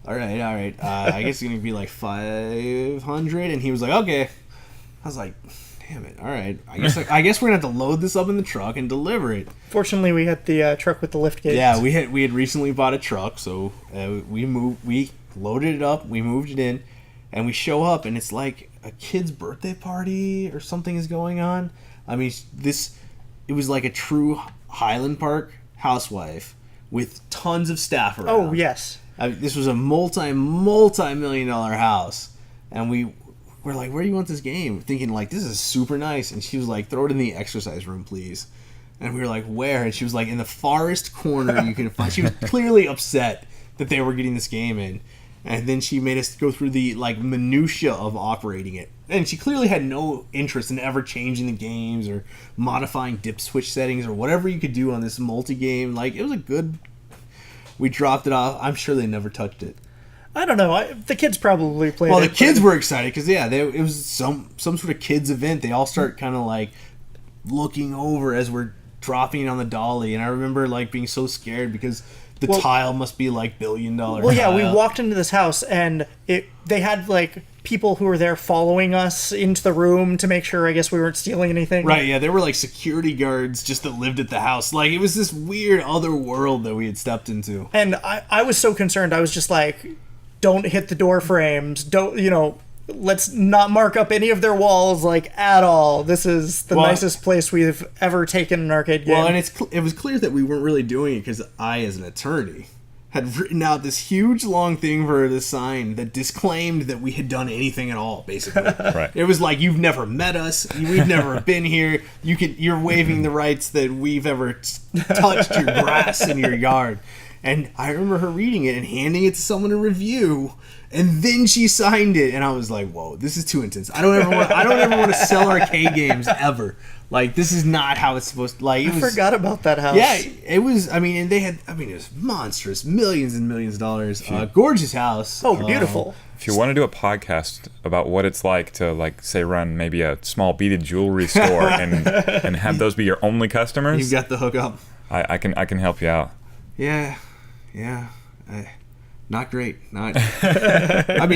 all right. I guess it's going to be like $500. And he was like, okay. I was like, damn it. All right. I guess we're going to have to load this up in the truck and deliver it. Fortunately, we had the truck with the lift gates. Yeah, we had recently bought a truck, so we loaded it up, we moved it in, and we show up, and it's like a kid's birthday party or something is going on. I mean, it was like a true Highland Park housewife with tons of staff around. Oh, yes. This was a multi-million-dollar house, and we're like, where do you want this game? Thinking like, this is super nice. And she was like, throw it in the exercise room, please. And we were like, where? And she was like, in the farthest corner you can find. She was clearly upset that they were getting this game in. And then she made us go through the like minutia of operating it. And she clearly had no interest in ever changing the games or modifying dip switch settings or whatever you could do on this multi-game. Like, it was we dropped it off. I'm sure they never touched it. I don't know. The kids probably played it. Well, the kids were excited because, it was some sort of kids event. They all start kind of like looking over as we're dropping it on the dolly. And I remember like being so scared because the tile must be like $1 billion. Well, yeah, we walked into this house and they had like people who were there following us into the room to make sure, I guess, we weren't stealing anything. Right, yeah. There were like security guards just that lived at the house. Like, it was this weird other world that we had stepped into. And I was so concerned. I was just like, don't hit the door frames. Let's not mark up any of their walls, like, at all. This is the nicest place we've ever taken an arcade game. Well, and it was clear that we weren't really doing it because I, as an attorney, had written out this huge long thing for her to sign that disclaimed that we had done anything at all, basically. Right. It was like, you've never met us, we've never been here, you're waiving the rights that we've ever touched your grass in your yard. And I remember her reading it and handing it to someone to review, and then she signed it, and I was like, "Whoa, this is too intense. I don't ever want to sell arcade games ever. Like, this is not how it's supposed to, like, it I was, forgot about that house. yeah, it was, I mean, and they had, I mean, it was monstrous, millions and millions of dollars, gorgeous house. Oh, beautiful. If you want to do a podcast about what it's like to, like, say, run maybe a small beaded jewelry store and have those be your only customers, You've got the hookup. I can help you out. Yeah. Not great. Not. I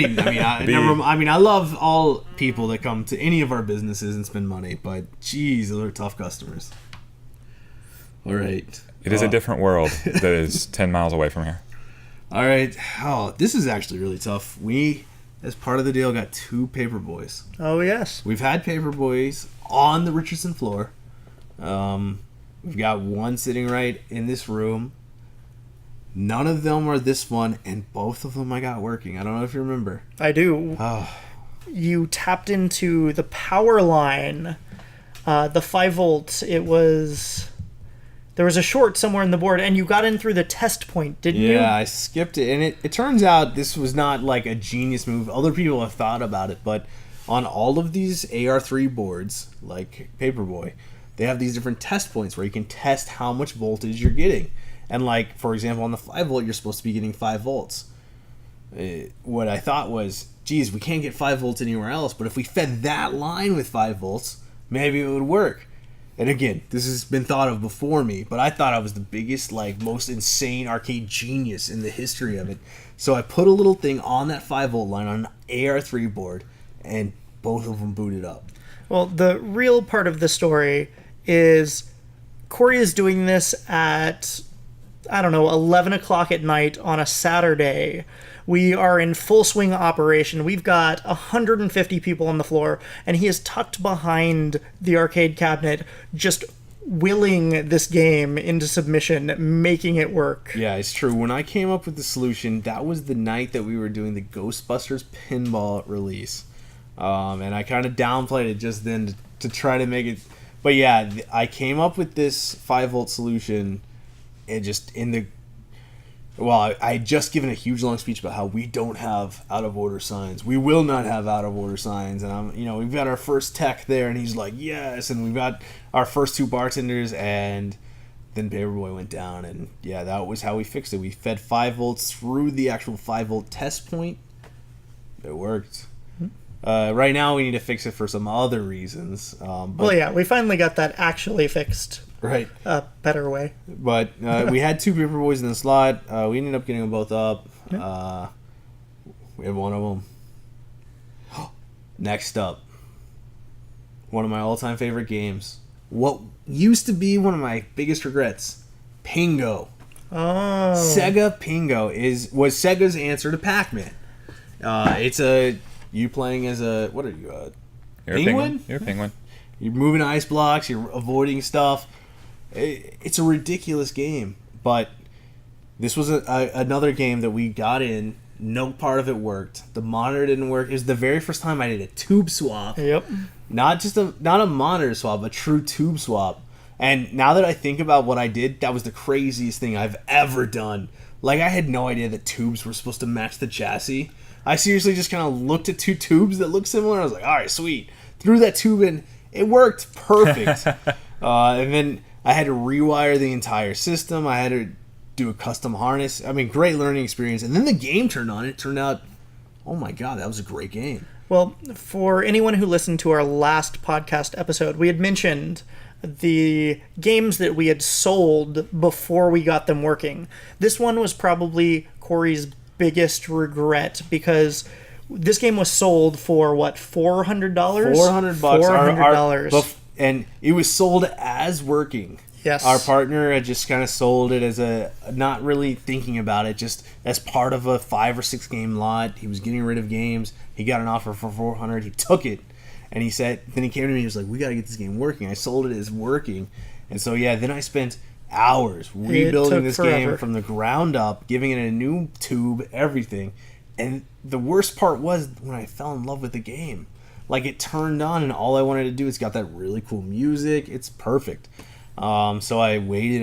love all people that come to any of our businesses and spend money, but geez, those are tough customers. All right. It is a different world that is 10 miles away from here. All right. Oh, this is actually really tough. We, as part of the deal, got 2 paper boys. Oh, yes. We've had paper boys on the Richardson floor. We've got one sitting right in this room. None of them are this one, and both of them I got working. I don't know if you remember. I do. Oh. You tapped into the power line, the 5 volts. It was... There was a short somewhere in the board, and you got in through the test point, didn't you? Yeah, I skipped it, and it turns out this was not like a genius move. Other people have thought about it, but on all of these AR3 boards, like Paperboy, they have these different test points where you can test how much voltage you're getting. And, like, for example, on the 5 volt, you're supposed to be getting 5 volts. What I thought was, geez, we can't get 5 volts anywhere else, but if we fed that line with 5 volts, maybe it would work. And again, this has been thought of before me, but I thought I was the biggest, like, most insane arcade genius in the history of it. So I put a little thing on that 5 volt line on an AR3 board, and both of them booted up. Well, the real part of the story is Corey is doing this at, I don't know, 11 o'clock at night on a Saturday. We are in full swing operation. We've got 150 people on the floor, and he is tucked behind the arcade cabinet, just willing this game into submission, making it work. Yeah, it's true. When I came up with the solution, that was the night that we were doing the Ghostbusters pinball release. And I kind of downplayed it just then to try to make it... But yeah, I came up with this 5 volt solution, and just in the... Well, I had just given a huge long speech about how we don't have out of order signs. We will not have out of order signs. And we've got our first tech there, and he's like, yes. And we've got our first 2 bartenders, and then Paperboy went down. And yeah, that was how we fixed it. We fed 5 volts through the actual 5 volt test point. It worked. Right now, we need to fix it for some other reasons. Well, yeah, we finally got that actually fixed. Right. A better way. But we had 2 paper boys in the slot. We ended up getting them both up. We had one of them. Next up, one of my all-time favorite games. What used to be one of my biggest regrets, Pingo. Oh. Sega Pingo was Sega's answer to Pac-Man. It's you playing as a, what are you, penguin? You're a penguin. You're moving ice blocks, you're avoiding stuff. It's a ridiculous game, but this was another game that we got in. No part of it worked. The monitor didn't work. It was the very first time I did a tube swap. Yep. Not a monitor swap, a true tube swap. And now that I think about what I did, that was the craziest thing I've ever done. Like, I had no idea that tubes were supposed to match the chassis. I seriously just kind of looked at 2 tubes that looked similar. I was like, all right, sweet. Threw that tube in. It worked perfect. And then I had to rewire the entire system. I had to do a custom harness. I mean, great learning experience. And then the game turned on. It turned out, oh my God, that was a great game. Well, for anyone who listened to our last podcast episode, we had mentioned the games that we had sold before we got them working. This one was probably Corey's biggest regret, because this game was sold for what, $400? $400. $400. And it was sold as working. Yes. Our partner had just kind of sold it as not really thinking about it, just as part of a 5 or 6 game lot. He was getting rid of games. He got an offer for $400. He took it. And he said, then he came to me, he was like, we got to get this game working. I sold it as working. And so, yeah, then I spent hours rebuilding this game from the ground up, giving it a new tube, everything. And the worst part was when I fell in love with the game. Like, it turned on, and all I wanted to do is got that really cool music. It's perfect. So I waited,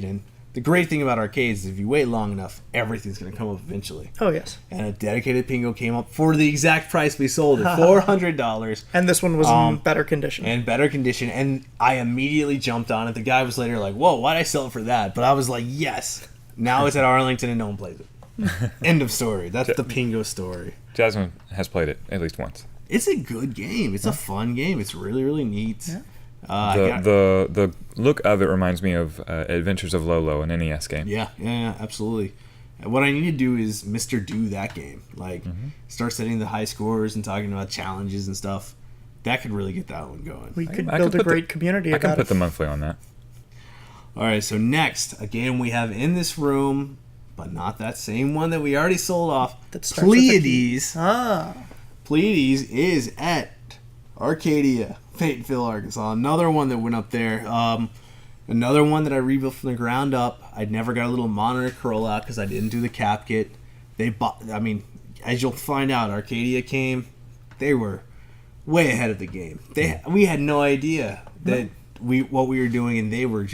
and the great thing about arcades is if you wait long enough, everything's going to come up eventually. Oh, yes. And a dedicated Pingo came up for the exact price we sold it, $400. And this one was in better condition. And better condition. And I immediately jumped on it. The guy was later like, whoa, why'd I sell it for that? But I was like, yes. Now it's at Arlington and no one plays it. End of story. That's the Pingo story. Jasmine has played it at least once. It's a good game. It's a fun game. It's really, really neat. Yeah. The look of it reminds me of Adventures of Lolo, an NES game. Yeah, absolutely. And what I need to do is Mr. Do that game. Like, start setting the high scores and talking about challenges and stuff. That could really get that one going. We could I build could a put great community I can about put it. the monthly on that. All right, so next, a game we have in this room, but not that same one that we already sold off. That starts with a Pleiades. Pleiades is at Arcadia, Fayetteville, Arkansas. Another one that went up there. Another one that I rebuilt from the ground up. I never got a little monitor curl out because I didn't do the cap kit. They bought. I mean, as you'll find out, Arcadia came. They were way ahead of the game. We had no idea that what we were doing, and they were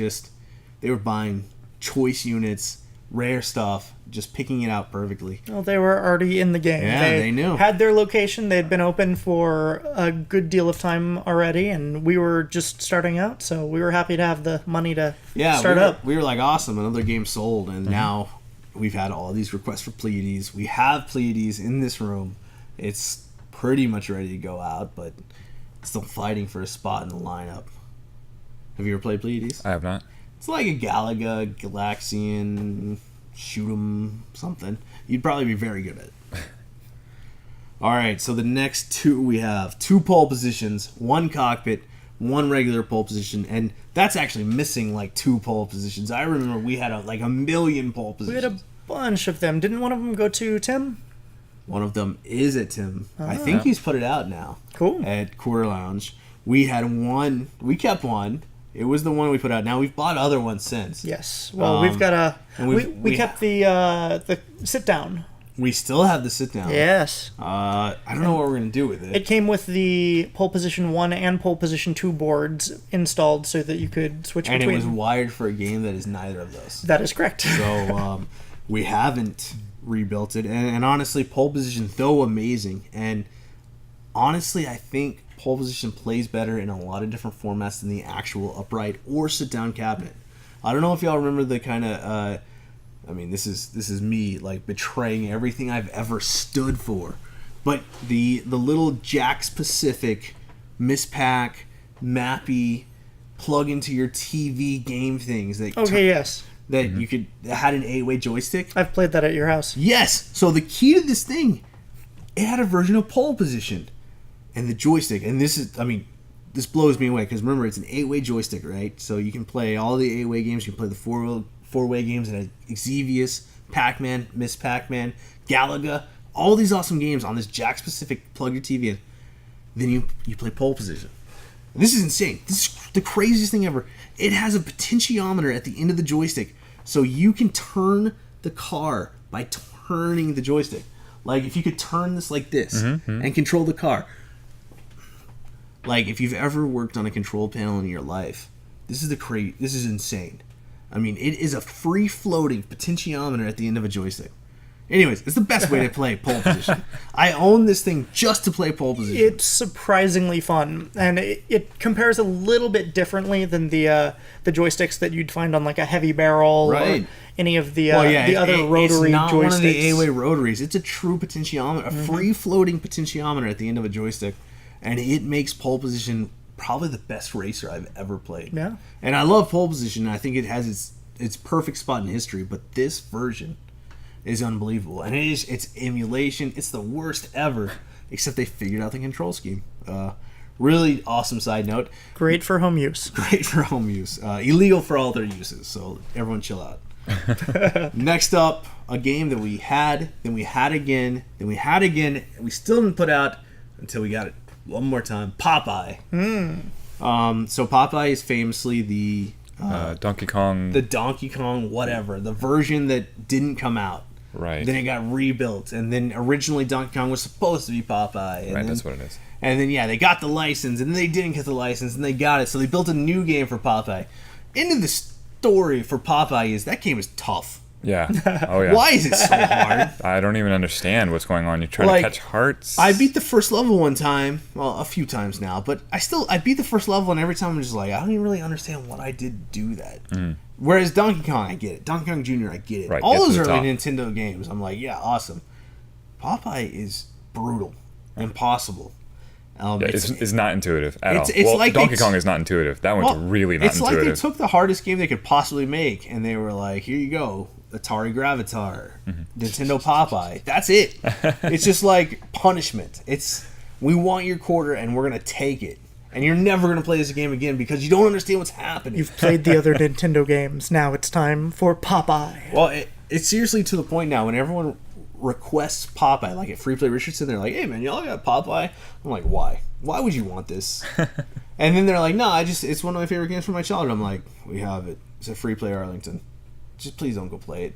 buying choice units, rare stuff, just picking it out perfectly. Well, they were already in the game. Yeah, they knew. Had their location. They'd been open for a good deal of time already, and we were just starting out, so we were happy to have the money to start up. We were like, awesome, another game sold, and now we've had all these requests for Pleiades. We have Pleiades in this room. It's pretty much ready to go out, but still fighting for a spot in the lineup. Have you ever played Pleiades? I have not. It's like a Galaga, Galaxian, shoot 'em, something. You'd probably be very good at it. All right, so the next two we have 2 pole positions, 1 cockpit, 1 regular pole position, and that's actually missing like 2 pole positions. I remember we had like a million pole We positions. had a bunch of them. Didn't one of them go to Tim? One of them is at Tim. I think he's put it out now. Cool. At Quarter Lounge. We had one. We kept one. It was the one we put out. Now we've bought other ones since. Yes. Well, we've got a. and We kept the sit down. We still have the sit down. Yes. I don't know what we're gonna do with it. It came with the pole position 1 and pole position 2 boards installed so that you could switch And between. it was wired for a game that is neither of those. That is correct. So we haven't rebuilt it. And honestly, pole position, though amazing, and honestly, I think pole position plays better in a lot of different formats than the actual upright or sit-down cabinet. I don't know if y'all remember the kind of... I mean, this is me like betraying everything I've ever stood for, but the little Jack's Pacific mispack mappy plug into your TV game things that Yes. that you could that had an 8-way joystick. I've played that at your house. Yes. So the key to this thing, it had a version of pole position, and the joystick. And this is, I mean, this blows me away because remember it's an 8-way joystick, right? So you can play all the 8-way games. You can play the 4-way games and Exevious, Pac-Man, Miss Pac-Man, Galaga, all these awesome games on this Jack Specific plug your TV in. Then you play pole position. This is insane. This is the craziest thing ever. It has a potentiometer at the end of the joystick, so you can turn the car by turning the joystick. Like if you could turn this like this and control the car. Like if you've ever worked on a control panel in your life, this is insane. I mean, it is a free-floating potentiometer at the end of a joystick. Anyways, it's the best way to play pole position. I own this thing just to play pole position. It's surprisingly fun, and it compares a little bit differently than the joysticks that you'd find on like a heavy barrel or any of the other rotary it's not joysticks. One of the 8-way rotaries. It's a true potentiometer, a free-floating potentiometer at the end of a joystick, and it makes pole position probably the best racer I've ever played. Yeah. And I love pole position. I think it has its perfect spot in history, but this version is unbelievable. And it's emulation. It's the worst ever, except they figured out the control scheme. Really awesome side note. Great for home use. Great for home use. Illegal for all their uses, so everyone chill out. Next up, a game that we had, then we had again, then we had again, and we still didn't put out until we got it one more time. Popeye. So Popeye is famously the Donkey Kong. the Donkey Kong whatever, the version that didn't come out. Right. Then it got rebuilt, and then originally Donkey Kong was supposed to be Popeye. And Right, then, that's what it is. And then they got the license, and then they didn't get the license, and they got it, so they built a new game for Popeye. Into this story for Popeye is that game is tough. Yeah. Oh yeah. Why is it so hard? I don't even understand what's going on. You're trying Like, to catch hearts. I beat the first level one time. Well, a few times now, but I beat the first level, and every time I'm just like, I don't even really understand what I did to do that. Whereas Donkey Kong, I get it. Donkey Kong Jr., I get it. Right, All get to those the early top. Nintendo games, I'm like, yeah, awesome. Popeye is brutal, impossible. Yeah, it's not intuitive at all. it's Well, like Donkey Kong is not intuitive. That one's really not it's intuitive. like they took the hardest game they could possibly make, and they were like, here you go, Atari Gravatar, Nintendo Popeye. That's it. It's just like punishment. It's, we want your quarter, and we're going to take it. And you're never going to play this game again because you don't understand what's happening. You've played the other Nintendo games. Now it's time for Popeye. Well, it's seriously to the point now when everyone requests Popeye, like at Free Play Richardson, they're like, hey man, y'all got Popeye? I'm like, why? Why would you want this? And then they're like, no, it's one of my favorite games from my childhood. I'm like, we have it. It's a Free Play Arlington. Just please don't go play it.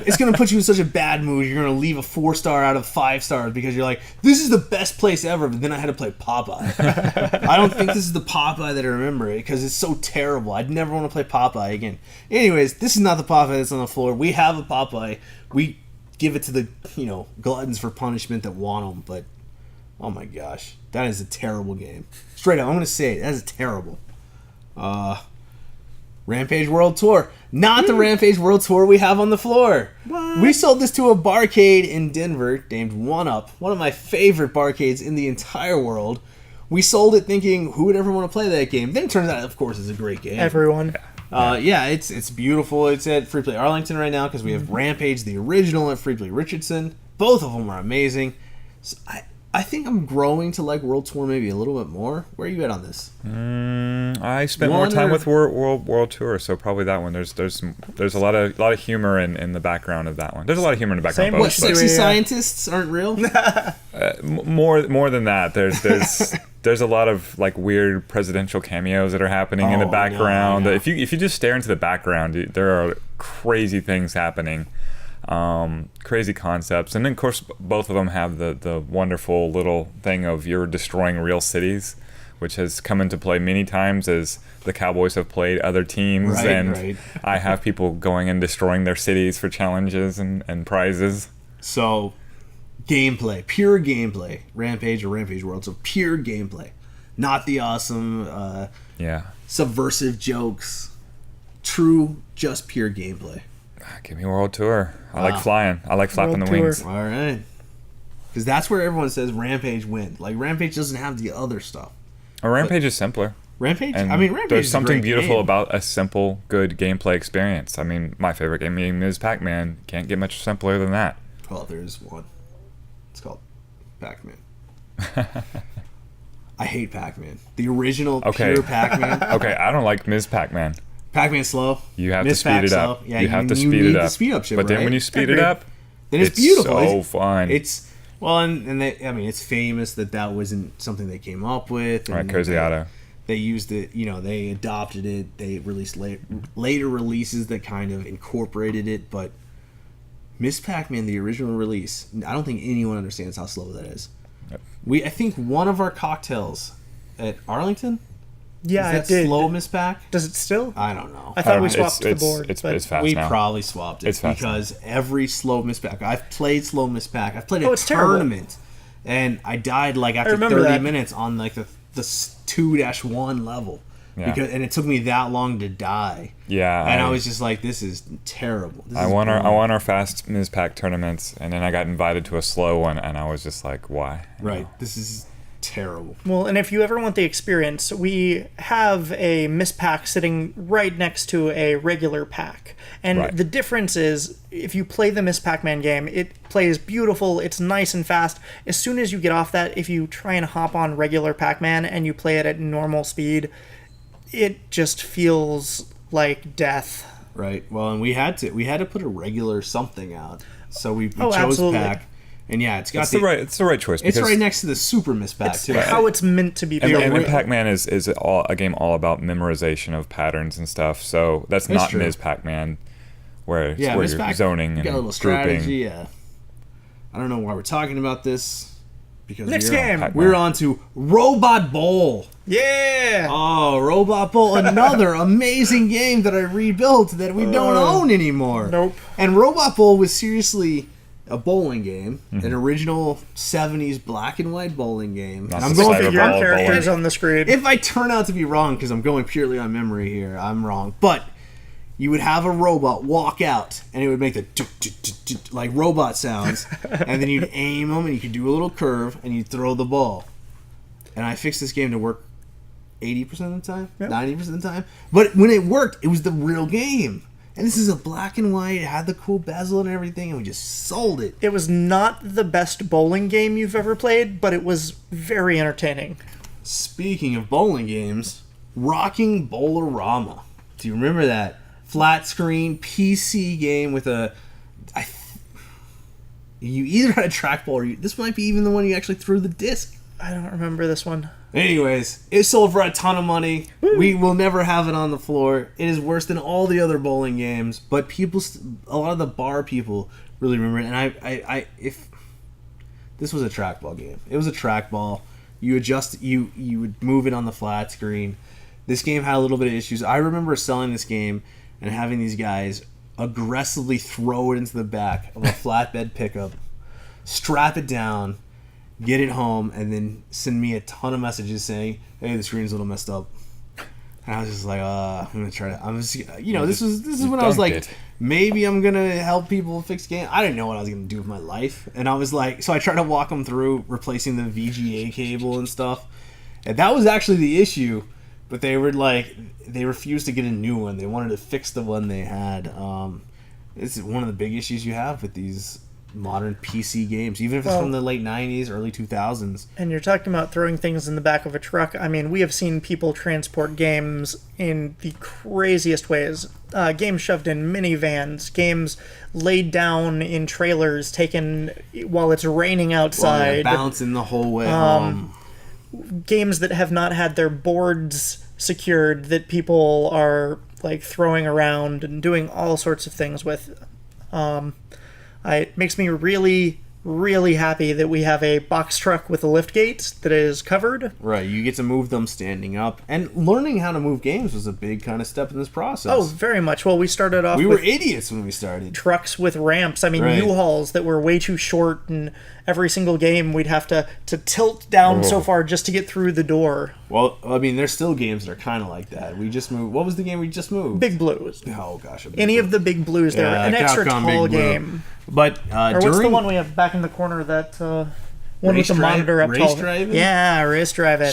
It's going to put you in such a bad mood. You're going to leave a 4-star out of 5 stars because you're like, this is the best place ever, but then I had to play Popeye. I don't think this is the Popeye that I remember because it's so terrible. I'd never want to play Popeye again. Anyways, this is not the Popeye that's on the floor. We have a Popeye. We give it to the, gluttons for punishment that want them, but oh my gosh, that is a terrible game. Straight up, I'm going to say it. That is terrible. Rampage World Tour. Not the Rampage World Tour we have on the floor. What? We sold this to a barcade in Denver named One Up, one of my favorite barcades in the entire world. We sold it thinking, who would ever want to play that game? Then it turns out, of course, it's a great game. Everyone. Yeah, it's beautiful. It's at Free Play Arlington right now because we have Rampage, the original, at Free Play Richardson. Both of them are amazing. So I think I'm growing to like World Tour maybe a little bit more. Where are you at on this? I spent more time with World Tour, so probably that one. There's a lot of humor in the background of that one. There's a lot of humor in the background. Same of What, both, but sexy scientists aren't real? more than that. There's a lot of like weird presidential cameos that are happening in the Oh, background. no. If you just stare into the background, there are crazy things happening. Crazy concepts, and then of course both of them have the wonderful little thing of you're destroying real cities, which has come into play many times as the Cowboys have played other teams, Right. I have people going and destroying their cities for challenges and prizes. So, gameplay, pure gameplay. Rampage or Rampage World, so pure gameplay. Not the awesome, Yeah, subversive jokes. True, just pure gameplay. give me World Tour. I like flying. I like flapping World the Tour. wings. All right. Because that's where everyone says Rampage wins. Like, Rampage doesn't have the other stuff. A Rampage is simpler. Rampage? And Rampage there's is a something great beautiful game. about a simple, good gameplay experience. I mean, my favorite game is Pac-Man. Can't get much simpler than that. Well, there's one. It's called Pac-Man. I hate Pac-Man. The original pure Pac-Man. Okay, I don't like Ms. Pac-Man. Pac-Man's slow. You have to Miss speed Pac it up. slow. Yeah, you have to you speed need it the up. speed up shit, But then right? when you speed it Agreed. up, Then it's beautiful. so fun. It's well, and they, I mean, it's famous that wasn't something they came up with. And Right, Cozy Auto. They used it. They adopted it. They released later releases that kind of incorporated it. But Miss Pac-Man, the original release, I don't think anyone understands how slow that is. Yep. I think one of our cocktails at Arlington. Yeah, is I that did. slow Miss Pac? Does it still? I don't know. I thought we It's- swapped the board. It's but fast We now. probably swapped it It's fast because every slow Miss Pac. I've played slow Miss Pac. I've played a it's terrible. tournament, and I died like after remember 30 that. minutes on like the 2-1 level. Yeah. And it took me that long to die. Yeah, And I was just like, this is terrible. This I is won boring. our fast Ms. Pac tournaments, and then I got invited to a slow one, and I was just like, why? Right. This is terrible. Well, and if you ever want the experience, we have a Miss Pack sitting right next to a regular pack. And Right. the difference is, if you play the Miss Pac-Man game, it plays beautiful, it's nice and fast. As soon as you get off that, if you try and hop on regular Pac-Man and you play it at normal speed, it just feels like death. Right. Well, and we had to put a regular something out. So we Oh, chose absolutely. Pac. And yeah, it's got It's the right choice. It's because- right next to the Super Miss Pac It's too. how it's meant to be And, played. and Pac-Man is a game all about memorization of patterns and stuff. So that's not true. Ms. Pac-Man, where Yeah, where Miss you're Pac, zoning you and got a little grouping. strategy. Yeah. I don't know why we're talking about this. because Next game. we're on to Robot Bowl. Yeah. Oh, Robot Bowl, another amazing game that I rebuilt that we don't own anymore. Nope. And Robot Bowl was seriously a bowling game, an original 70s black and white bowling game. Not And I'm the going cyber for Your ball characters bowling. on the screen. If I turn out to be wrong, because I'm going purely on memory here, I'm wrong. But you would have a robot walk out, and it would make the like robot sounds, and then you'd aim them, and you could do a little curve, and you'd throw the ball. And I fixed this game to work 80% of the time, 90% of the time. But when it worked, it was the real game. And this is a black and white. It had the cool bezel and everything, and we just sold it. It was not the best bowling game you've ever played, but it was very entertaining. Speaking of bowling games, Rocking Bowler-rama. Do you remember that? Flat screen PC game with a... you either had a trackball or this might be even the one you actually threw the disc. I don't remember this one. Anyways, it sold for a ton of money. We will never have it on the floor. It is worse than all the other bowling games, but a lot of the bar people really remember it. And if this was a trackball game, it was a trackball. You would move it on the flat screen. This game had a little bit of issues. I remember selling this game and having these guys aggressively throw it into the back of a flatbed pickup, strap it down, get it home, and then send me a ton of messages saying, "Hey, the screen's a little messed up." And I was just like, I'm gonna try to. This is when I was like, maybe I'm gonna help people fix games. I didn't know what I was gonna do with my life, and I was like, so I tried to walk them through replacing the VGA cable and stuff, and that was actually the issue. But they refused to get a new one. They wanted to fix the one they had. This is one of the big issues you have with these modern PC games, even if it's from the late 90s, early 2000s. And you're talking about throwing things in the back of a truck. I mean, we have seen people transport games in the craziest ways. Games shoved in minivans, games laid down in trailers, taken while it's raining outside. Bouncing the whole way home. Games that have not had their boards secured that people are like throwing around and doing all sorts of things with. It makes me really, really happy that we have a box truck with a lift gate that is covered. Right, you get to move them standing up. And learning how to move games was a big kind of step in this process. Oh, very much. Well, we started off we with were idiots when we started. trucks with ramps. I mean, Right. U-Hauls that were way too short, and every single game we'd have to tilt down so far just to get through the door. Well, I mean, there's still games that are kind of like that. We just moved. What was the game we just moved? Big Blues. Oh, gosh. Any of the Big Blues there. Yeah, An extra Capcom tall Big Blue. game. But Or what's the one we have back in the corner that one with the monitor up Race tall? driving? Yeah, race driving.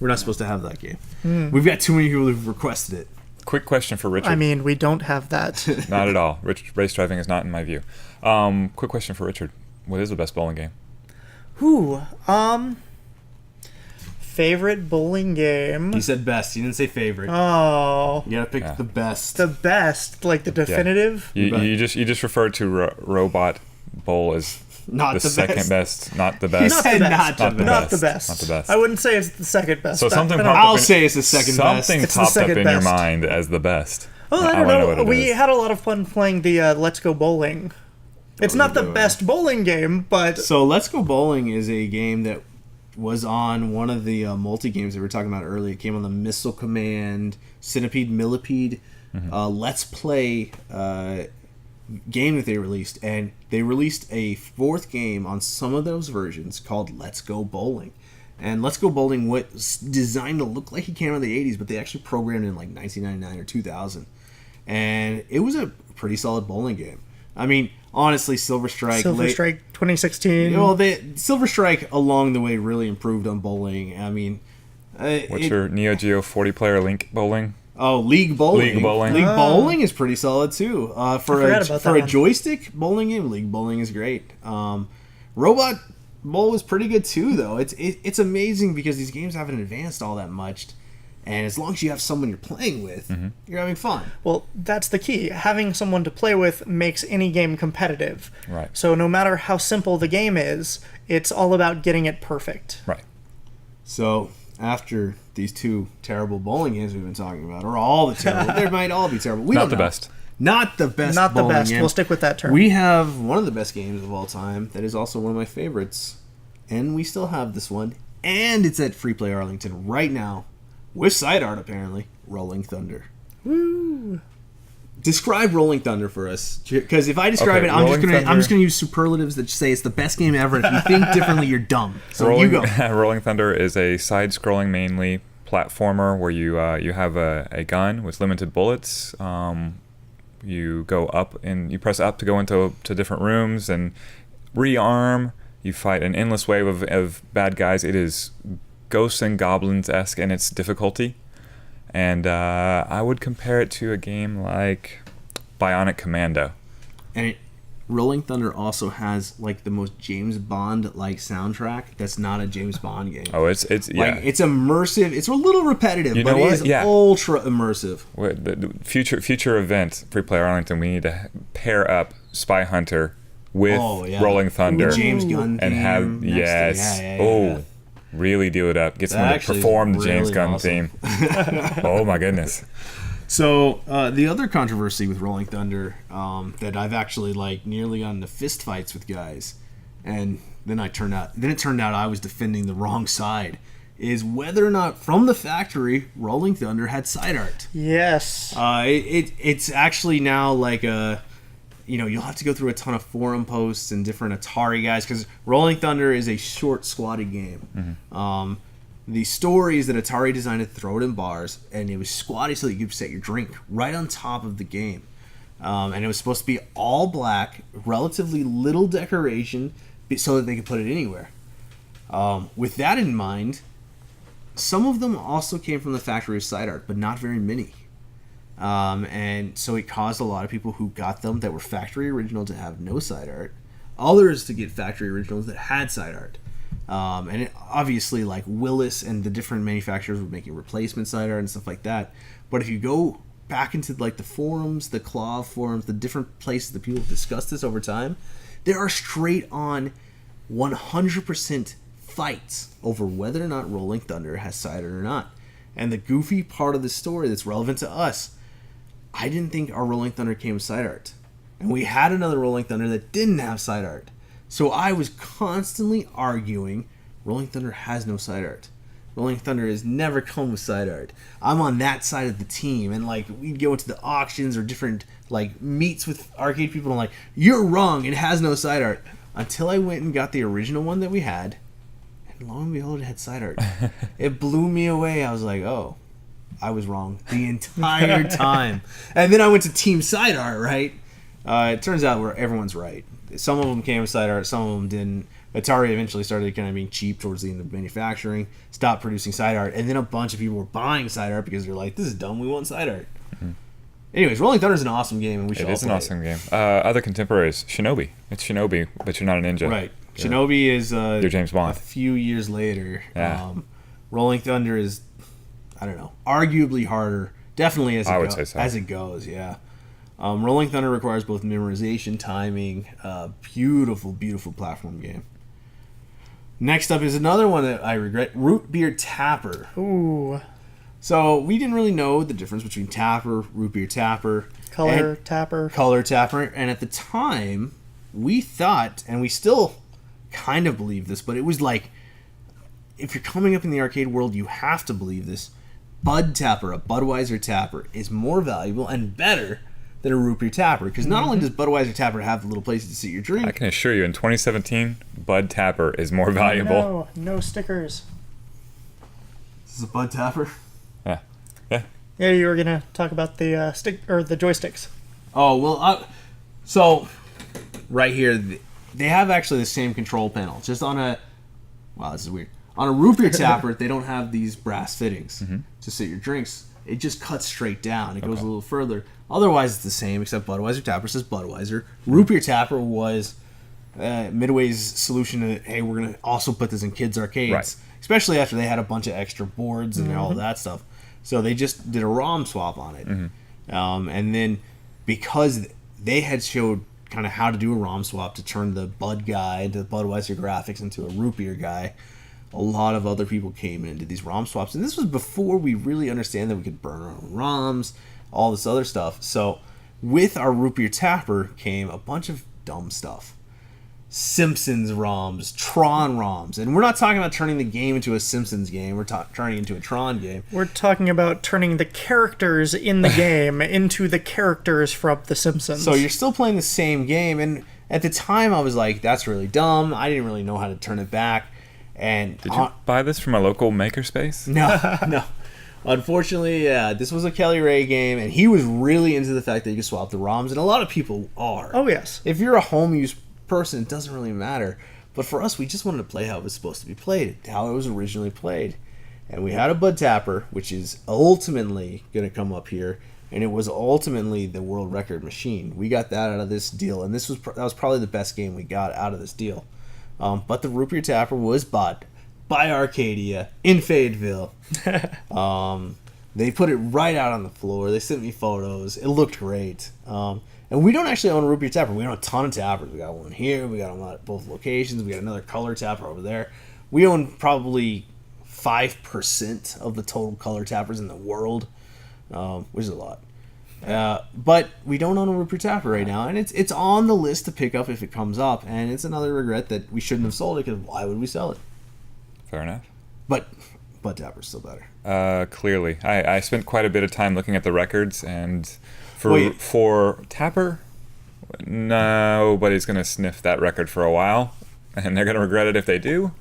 We're not supposed to have that game. We've got too many people who've requested it. Quick question for Richard. I mean, we don't have that. Not at all. Race driving is not in my view. Quick question for Richard. What is the best bowling game? Favorite bowling game? He said best. He didn't say favorite. Oh, You gotta pick the best. the best, like the definitive. You just referred to Robot Bowl as Not the the second best. best, not the He best. said best. not the Not the best. Not the best. best. Not the best. I wouldn't say it's the second best. So something I don't popped know. I'll say it's the second best. Something It's the popped up second in your best. mind as the best. Oh, I wanna don't know. what it We is. had a lot of fun playing the Let's Go Bowling. It's not the Go. best bowling game, but So Let's Go Bowling is a game that was on one of the multi-games that we were talking about earlier. It came on the Missile Command, Centipede, Millipede, Let's Play game that they released. And they released a fourth game on some of those versions called Let's Go Bowling. And Let's Go Bowling was designed to look like it came out of the 80s, but they actually programmed it in like 1999 or 2000. And it was a pretty solid bowling game. I mean, honestly, Silver Strike... Silver Strike 2016. Well, Silver Strike along the way really improved on bowling. I mean... What's your Neo Geo 40-player Link bowling? Oh, League Bowling. League Bowling. League Bowling is pretty solid, too. For forgot about that a one. joystick bowling game, League Bowling is great. Robot Bowl was pretty good, too, though. It's amazing because these games haven't advanced all that much. And as long as you have someone you're playing with, you're having fun. Well, that's the key. Having someone to play with makes any game competitive. Right. So no matter how simple the game is, it's all about getting it perfect. Right. So, after these two terrible bowling games we've been talking about, or all the terrible, they might all be terrible. We Not don't the know. best. Not the best. Not the bowling best. game. We'll stick with that term. We have one of the best games of all time that is also one of my favorites, and we still have this one, and it's at Free Play Arlington right now, with side art apparently, Rolling Thunder. Woo! Describe Rolling Thunder for us, because if I describe it, I'm just gonna use superlatives that say it's the best game ever. If you think differently, you're dumb. So you go. Rolling Thunder is a side-scrolling mainly platformer where you have a gun with limited bullets. You go up and you press up to go into different rooms and rearm. You fight an endless wave of bad guys. It is Ghosts and Goblins-esque in its difficulty. And I would compare it to a game like Bionic Commando. And Rolling Thunder also has like the most James Bond-like soundtrack. That's not a James Bond game. Oh, it's it's immersive. It's a little repetitive, but it is ultra immersive. The future event, Free Play Arlington, we need to pair up Spy Hunter with Rolling Thunder, with James Gunn and have really deal it up. Get someone to perform the James Gunn theme. Oh my goodness. So the other controversy with Rolling Thunder that I've actually like nearly gotten into fist fights with guys, and then it turned out I was defending the wrong side, is whether or not from the factory Rolling Thunder had side art. Yes. It's actually now like a, you'll have to go through a ton of forum posts and different Atari guys, because Rolling Thunder is a short, squatty game. Mm-hmm. The story is that Atari designed to throw it in bars, and it was squatty so that you could set your drink right on top of the game. And it was supposed to be all black, relatively little decoration, so that they could put it anywhere. With that in mind, some of them also came from the factory of side art, but not very many. And so it caused a lot of people who got them that were factory original to have no side art, others to get factory originals that had side art. And obviously, like Willis and the different manufacturers were making replacement side art and stuff like that. But if you go back into like the forums, the Claw forums, the different places that people discuss this over time, there are straight on 100% fights over whether or not Rolling Thunder has side art or not. And the goofy part of the story that's relevant to us, I didn't think our Rolling Thunder came with side art. And we had another Rolling Thunder that didn't have side art. So I was constantly arguing, Rolling Thunder has no side art. Rolling Thunder has never come with side art. I'm on that side of the team, and like we'd go into the auctions or different like meets with arcade people, and I'm like, you're wrong, it has no side art. Until I went and got the original one that we had, and lo and behold, it had side art. It blew me away. I was like, oh, I was wrong the entire time. And then I went to Team Side Art, right? It turns out where everyone's right. Some of them came with side art, some of them didn't. Atari eventually started kind of being cheap towards the end of manufacturing, stopped producing side art, and then a bunch of people were buying side art because they're like, this is dumb, we want side art. Mm-hmm. Anyways, Rolling Thunder is an awesome game, and we should all play it. It is an awesome game. Other contemporaries, Shinobi. It's Shinobi, but you're not a ninja. Right. Shinobi is you're James Bond. A few years later. Yeah. Rolling Thunder is, I don't know, arguably harder. Definitely as it goes, yeah. Rolling Thunder requires both memorization, timing, beautiful, beautiful platform game. Next up is another one that I regret, Root Beer Tapper. Ooh. So we didn't really know the difference between Tapper, Root Beer Tapper, Color Tapper. And at the time, we thought, and we still kind of believe this, but it was like, if you're coming up in the arcade world, you have to believe this. Bud Tapper, a Budweiser Tapper, is more valuable and better than a Root Beer Tapper, because not only does Budweiser Tapper have the little places to sit your drink, I can assure you in 2017 Bud Tapper is more valuable. No stickers. This is a Bud Tapper. Yeah, you were gonna talk about the stick or the joysticks. Oh well, so right here they have actually the same control panel, just on a, wow, this is weird, on a Root Beer Tapper they don't have these brass fittings to sit your drinks. It just cuts straight down. It goes a little further. Otherwise, it's the same, except Budweiser Tapper says Budweiser. Root Beer Tapper was Midway's solution to, hey, we're going to also put this in kids' arcades. Right. Especially after they had a bunch of extra boards and all that stuff. So they just did a ROM swap on it. And then because they had showed kind of how to do a ROM swap to turn the Bud guy, the Budweiser graphics, into a Root Beer guy, a lot of other people came in and did these ROM swaps. And this was before we really understand that we could burn our own ROMs, all this other stuff. So with our Root Beer Tapper came a bunch of dumb stuff. Simpsons ROMs, Tron ROMs. And we're not talking about turning the game into a Simpsons game. We're turning it into a Tron game. We're talking about turning the characters in the game into the characters from The Simpsons. So you're still playing the same game. And at the time, I was like, that's really dumb. I didn't really know how to turn it back. And Did you buy this from a local makerspace? No. Unfortunately, yeah, this was a Kelly Ray game, and he was really into the fact that you could swap the ROMs, and a lot of people are. Oh, yes. If you're a home use person, it doesn't really matter. But for us, we just wanted to play how it was supposed to be played, how it was originally played. And we had a Bud Tapper, which is ultimately going to come up here, and it was ultimately the world record machine. We got that out of this deal, and that was probably the best game we got out of this deal. But the Root Beer Tapper was bought by Arcadia in Fayetteville. They put it right out on the floor. They sent me photos. It looked great. And we don't actually own a Root Beer Tapper. We own a ton of tappers. We got one here. We got them at both locations. We got another color tapper over there. We own probably 5% of the total color tappers in the world, which is a lot. But we don't own a Root Beer Tapper right now, and it's on the list to pick up if it comes up. And it's another regret that we shouldn't have sold it, because why would we sell it? Fair enough. But Tapper's still better. Clearly. I spent quite a bit of time looking at the records, and for Tapper, nobody's going to sniff that record for a while, and they're going to regret it if they do.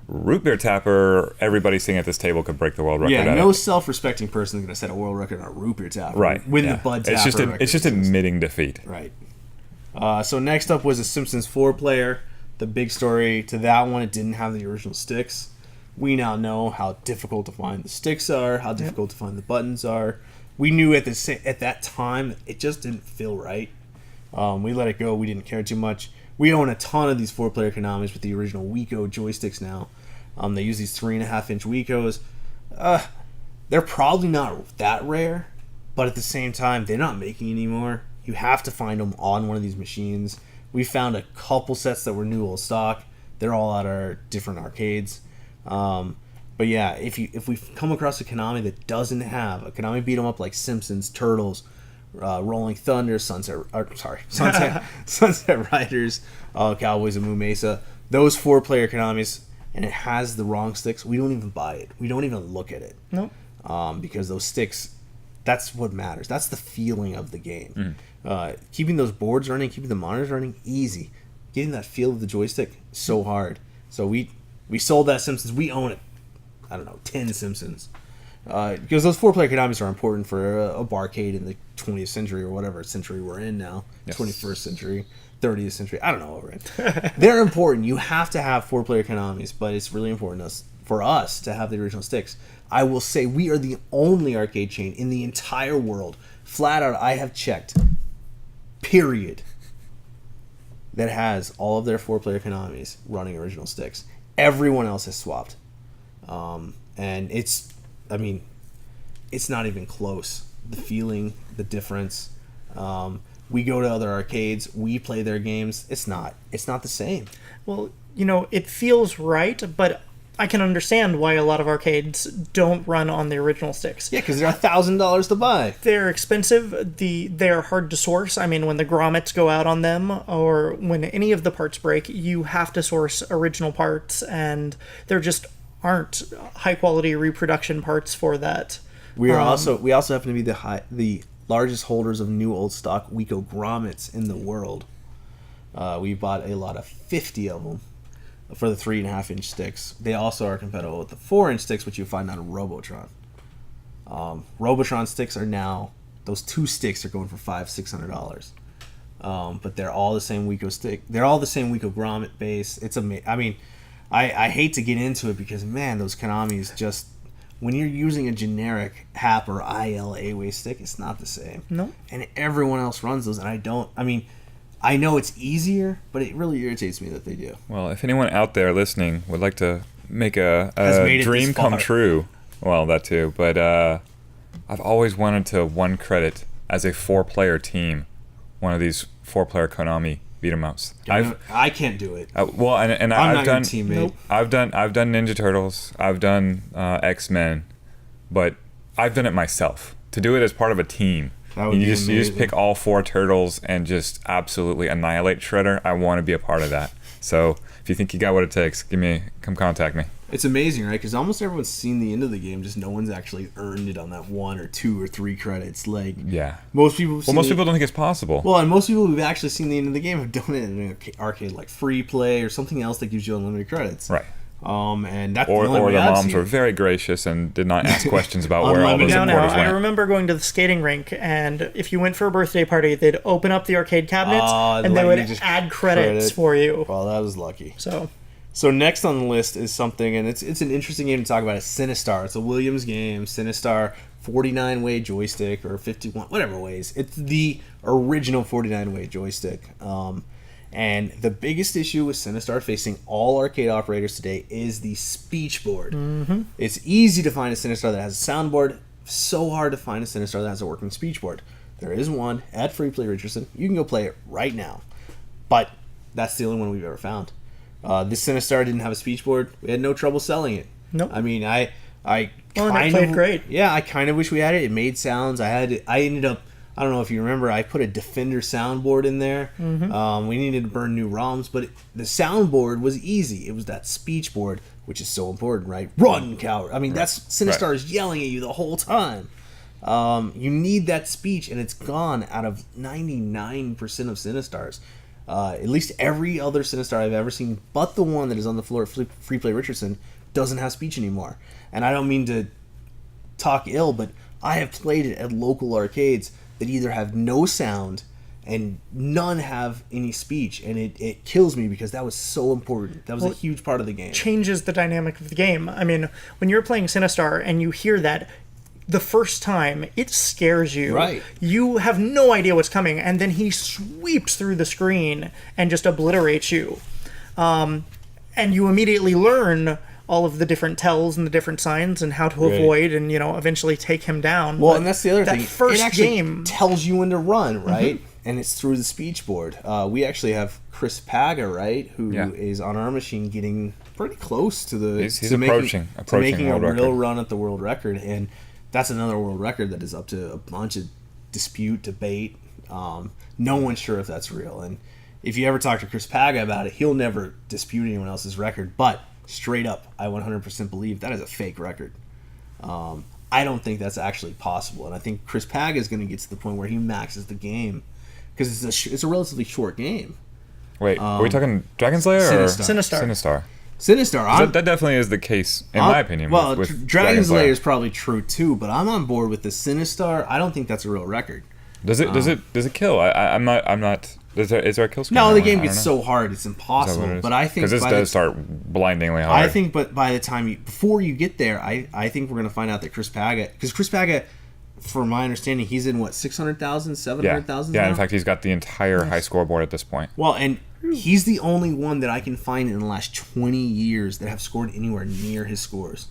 Root Beer Tapper, everybody sitting at this table could break the world record. Yeah, no self-respecting person is going to set a world record on a Root Beer Tapper. Right. With the Bud Tapper It's just admitting defeat. Right. So next up was a Simpsons 4-player. The big story to that one, it didn't have the original sticks. We now know how difficult to find the sticks are, how difficult to find the buttons are. We knew at that time it just didn't feel right. We let it go. We didn't care too much. We own a ton of these 4-player Konamis with the original Wiko joysticks now. They use these 3.5-inch Wikos. They're probably not that rare, but at the same time, they're not making anymore. You have to find them on one of these machines. We found a couple sets that were new old stock. They're all at our different arcades. But yeah, if we come across a Konami that doesn't have a Konami beat 'em up like Simpsons, Turtles, Rolling Thunder, Sunset Riders, Cowboys of Moo Mesa, those 4-player Konamis, and it has the wrong sticks, we don't even buy it. We don't even look at it. Nope. Because those sticks, that's what matters. That's the feeling of the game. Keeping those boards running, keeping the monitors running, easy. Getting that feel of the joystick, so hard. So we sold that Simpsons. We own it. I don't know, 10 Simpsons. Because those 4-player Konamis are important for a barcade in the 20th century or whatever century we're in now. Yes. 21st century, 30th century. I don't know what we're in. They're important. You have to have 4-player Konamis, but it's really important for us to have the original sticks. I will say we are the only arcade chain in the entire world, flat out, I have checked, period, that has all of their 4-player Konamis running original sticks. Everyone else has swapped. And it's not even close. The feeling, the difference. We go to other arcades, we play their games. It's not the same. Well, it feels right, but I can understand why a lot of arcades don't run on the original sticks. Yeah, because they're $1,000 to buy. They're expensive. They're hard to source. I mean, when the grommets go out on them, or when any of the parts break, you have to source original parts, and there just aren't high quality reproduction parts for that. We also happen to be the largest holders of new old stock Wiko grommets in the world. We bought a lot of 50 of them for the 3.5-inch sticks. They also are compatible with the 4-inch sticks, which you find on Robotron. Robotron sticks are now, those 2 sticks are going for $500-$600. But they're all the same Wiko stick. They're all the same Wiko grommet base. It's amazing. I mean, I hate to get into it because, man, those Konamis just, when you're using a generic HAP or ILA-way stick, it's not the same. No. And everyone else runs those, and I know it's easier, but it really irritates me that they do. Well, if anyone out there listening would like to make a dream come true, well, that too, but I've always wanted to one credit as a 4-player team one of these 4-player Konami beat 'em ups. I can't do it. Well, and I'm I've not done your teammate. Nope. I've done Ninja Turtles, I've done X-Men, but I've done it myself. To do it as part of a team. That would You be just amazing. pick all 4 turtles and just absolutely annihilate Shredder. I want to be a part of that. So if you think you got what it takes, come contact me. It's amazing, right? Because almost everyone's seen the end of the game, just no one's actually earned it on that 1 or 2 or 3 credits. Like, Yeah. most people. Most people don't think it's possible. Well, and most people who've actually seen the end of the game have done it in an arcade, like free play or something else that gives you unlimited credits. Right. And that's Or the only way the I've moms seen were it. very gracious and did not ask questions about where all those Unlimited. No, quarters I went. remember going to the skating rink, and if you went for a birthday party, they'd open up the arcade cabinets, and they let would you just add credits credit. for you. Well, that was lucky. So, Next on the list is something, and it's an interesting game to talk about. It's Sinistar. It's a Williams game. Sinistar 49-way joystick or 51, whatever ways. It's the original 49-way joystick. And the biggest issue with Sinistar facing all arcade operators today is the speech board. Mm-hmm. It's easy to find a Sinistar that has a soundboard. So hard to find a Sinistar that has a working speech board. There is one at Free Play Richardson. You can go play it right now. But that's the only one we've ever found. This Sinistar didn't have a speech board. We had no trouble selling it. Nope. I mean, I and it kind played of great. Yeah, I kind of wish we had it. It made sounds. I ended up. I don't know if you remember. I put a Defender soundboard in there. Mm-hmm. We needed to burn new ROMs, but the soundboard was easy. It was that speech board, which is so important, right? Run, coward! I mean, that's Sinistar is yelling at you the whole time. You need that speech, and it's gone out of 99% of Sinistars. At least every other Sinistar I've ever seen, but the one that is on the floor at Free Play Richardson, doesn't have speech anymore. And I don't mean to talk ill, but I have played it at local arcades that either have no sound and none have any speech, and it kills me because that was so important. That was a huge part of the game. changes the dynamic of the game. I mean, when you're playing Sinistar and you hear that the first time, it scares you. Right. You have no idea what's coming, and then he sweeps through the screen and just obliterates you. And you immediately learn all of the different tells and the different signs and how to avoid and, eventually take him down. Well, But and that's the other that thing. First it actually game tells you when to run, right? And it's through the speech board. We actually have Chris Paga, right, who is on our machine getting pretty close to the He's to approaching making a world real record. run at the world record, and that's another world record that is up to a bunch of dispute, debate. No one's sure if that's real, and if you ever talk to Chris Paga about it, he'll never dispute anyone else's record. But straight up, I 100% believe that is a fake record. I don't think that's actually possible, and I think Chris Paga is going to get to the point where he maxes the game because it's a relatively short game. Wait, are we talking Dragon Slayer or Sinistar. Sinistar. Sinistar. That definitely is the case, in my opinion. Well, with Dragon Slayer is probably true too, but I'm on board with the Sinistar. I don't think that's a real record. Does it kill? I'm not. Is there a kill screen? No, the game I don't gets know. so hard it's Is that impossible. what it is? But I think because this does start blindingly hard. I think, but by the time before you get there, I think we're gonna find out that Chris Paga, because Chris Paga, from my understanding, he's in what 600,000, 700,000. Yeah. now? In fact, he's got the entire high scoreboard at this point. Well, and he's the only one that I can find in the last 20 years that have scored anywhere near his scores.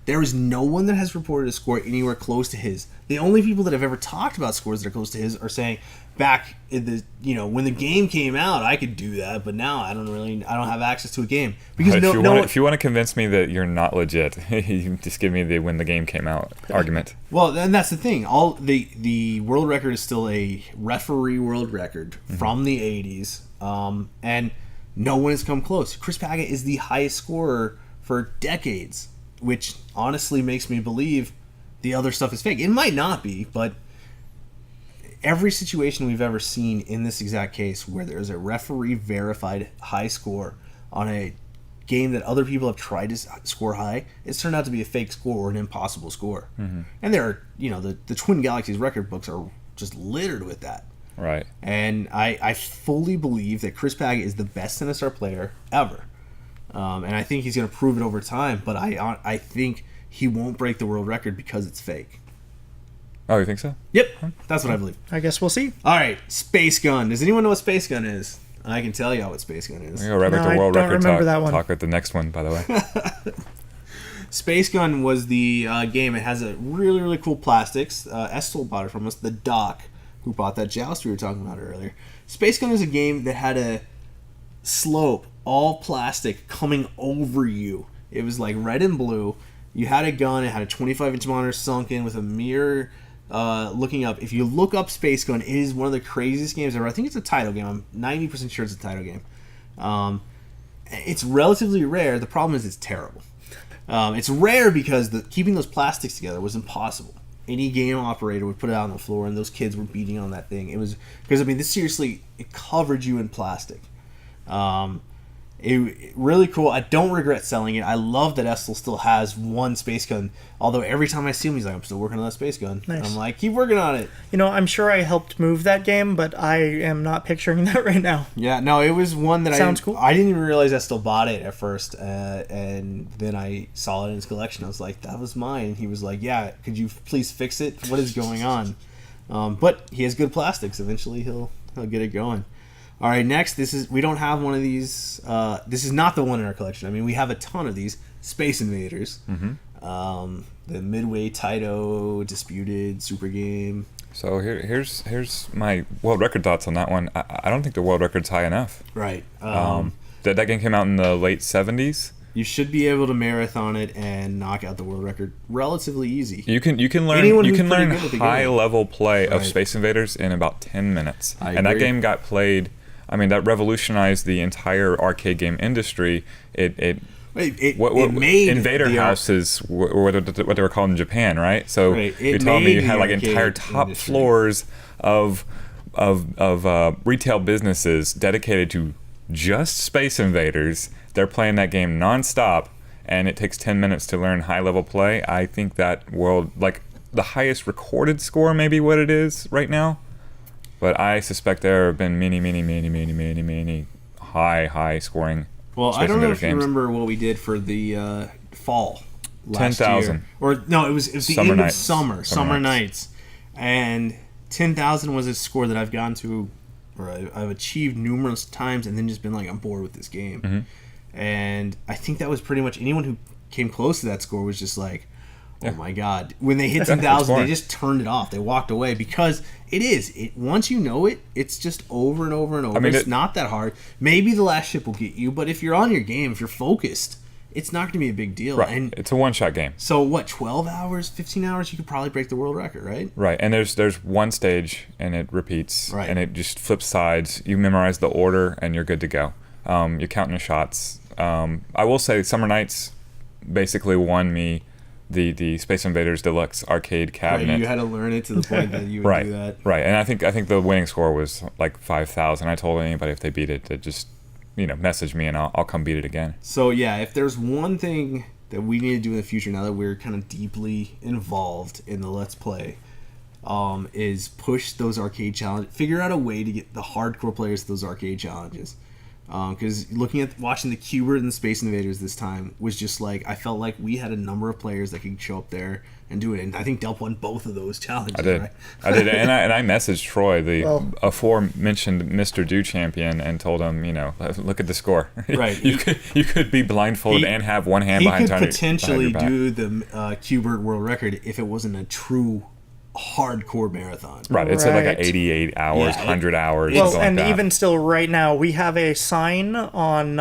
There is no one that has reported a score anywhere close to his. The only people that have ever talked about scores that are close to his are saying, back in the when the game came out, I could do that, but now I don't have access to a game because if you want to convince me that you're not legit, you just give me the when the game came out argument. Well, and that's the thing. All the world record is still a referee world record from the 80s, and no one has come close. Chris Paga is the highest scorer for decades, which honestly makes me believe the other stuff is fake. It might not be, but every situation we've ever seen in this exact case where there's a referee verified high score on a game that other people have tried to score high, it's turned out to be a fake score or an impossible score. And there are, the Twin Galaxies record books are just littered with that. Right. And I fully believe that Chris Paga is the best Sinistar player ever. And I think he's going to prove it over time, but I think he won't break the world record because it's fake. Oh, you think so? Yep, that's what I believe. I guess we'll see. All right, Space Gun. Does anyone know what Space Gun is? I can tell you what Space Gun is. We go right back No, to I world don't record remember talk. that one. Talk at the next one, by the way. Space Gun was the game. It has a really, really cool plastics. Estol bought it from us. The Doc, who bought that joust we were talking about earlier. Space Gun is a game that had a slope, all plastic, coming over you. It was like red and blue. You had a gun. It had a 25-inch monitor sunk in with a mirror looking up. If you look up Space Gun, it is one of the craziest games ever. I think it's a title game. I'm 90% sure it's a title game. It's relatively rare. The problem is it's terrible. It's rare because keeping those plastics together was impossible. Any game operator would put it out on the floor, and those kids were beating on that thing. It was because this seriously, it covered you in plastic. Really cool. I don't regret selling it. I love that Estel still has one Space Gun. Although every time I see him, he's like, "I'm still working on that Space Gun." Nice. I'm like, "Keep working on it." I'm sure I helped move that game, but I am not picturing that right now. Yeah, no, it was one that Sounds cool. I didn't even realize I still bought it at first, and then I saw it in his collection. I was like, "That was mine." He was like, "Yeah, could you please fix it? What is going on?" But he has good plastics. Eventually, he'll get it going. All right, next, we don't have one of these. This is not the one in our collection. I mean, we have a ton of these. Space Invaders. Mm-hmm. The Midway Taito Disputed Super Game. So here's my world record thoughts on that one. I don't think the world record's high enough. Right. That game came out in the late 70s. You should be able to marathon it and knock out the world record relatively easy. You can learn high level play of Space Invaders in about 10 minutes. And that game got played. I mean, that revolutionized the entire arcade game industry. It made Invader houses what they were called in Japan, right? So you're telling me you had like entire top floors of retail businesses dedicated to just Space Invaders. They're playing that game nonstop, and it takes 10 minutes to learn high-level play. I think that world, like the highest recorded score, may be what it is right now. But I suspect there have been many high scoring. Well, Space I don't know Invaders if you remember what we did for the fall last 10,000. year. Or no, it was the Summer end nights. of summer nights. And 10,000 was a score that I've gotten to, or I've achieved numerous times, and then just been like, I'm bored with this game. Mm-hmm. And I think that was pretty much anyone who came close to that score was just like, oh my god. When they hit 10,000, they just turned it off. They walked away because once you know it, it's just over and over and over. I mean, it's not that hard. Maybe the last ship will get you, but if you're on your game, if you're focused, it's not going to be a big deal. Right. And it's a one-shot game. So what, 12 hours, 15 hours, you could probably break the world record, right? Right. And there's one stage, and it repeats, right, and it just flips sides. You memorize the order, and you're good to go. You're counting your shots. I will say Summer Nights basically won me the Space Invaders Deluxe arcade cabinet. Right, you had to learn it to the point that you would do that. Right, and I think the winning score was like 5,000. I told anybody if they beat it to just message me and I'll come beat it again. So yeah, if there's one thing that we need to do in the future now that we're kind of deeply involved in the Let's Play, is push those arcade challenges. Figure out a way to get the hardcore players to those arcade challenges. Because watching the Q*bert and the Space Invaders this time was just like, I felt like we had a number of players that could show up there and do it, and I think Delp won both of those challenges. I did, right? and I messaged Troy, the aforementioned Mr. Do champion, and told him, look at the score. Right, you could be blindfolded and have one hand behind your back. He could potentially do the Q*bert world record if it wasn't a true hardcore marathon. Right, it's like an 88 hours, 100 hours. Well, and even still right now, we have a sign on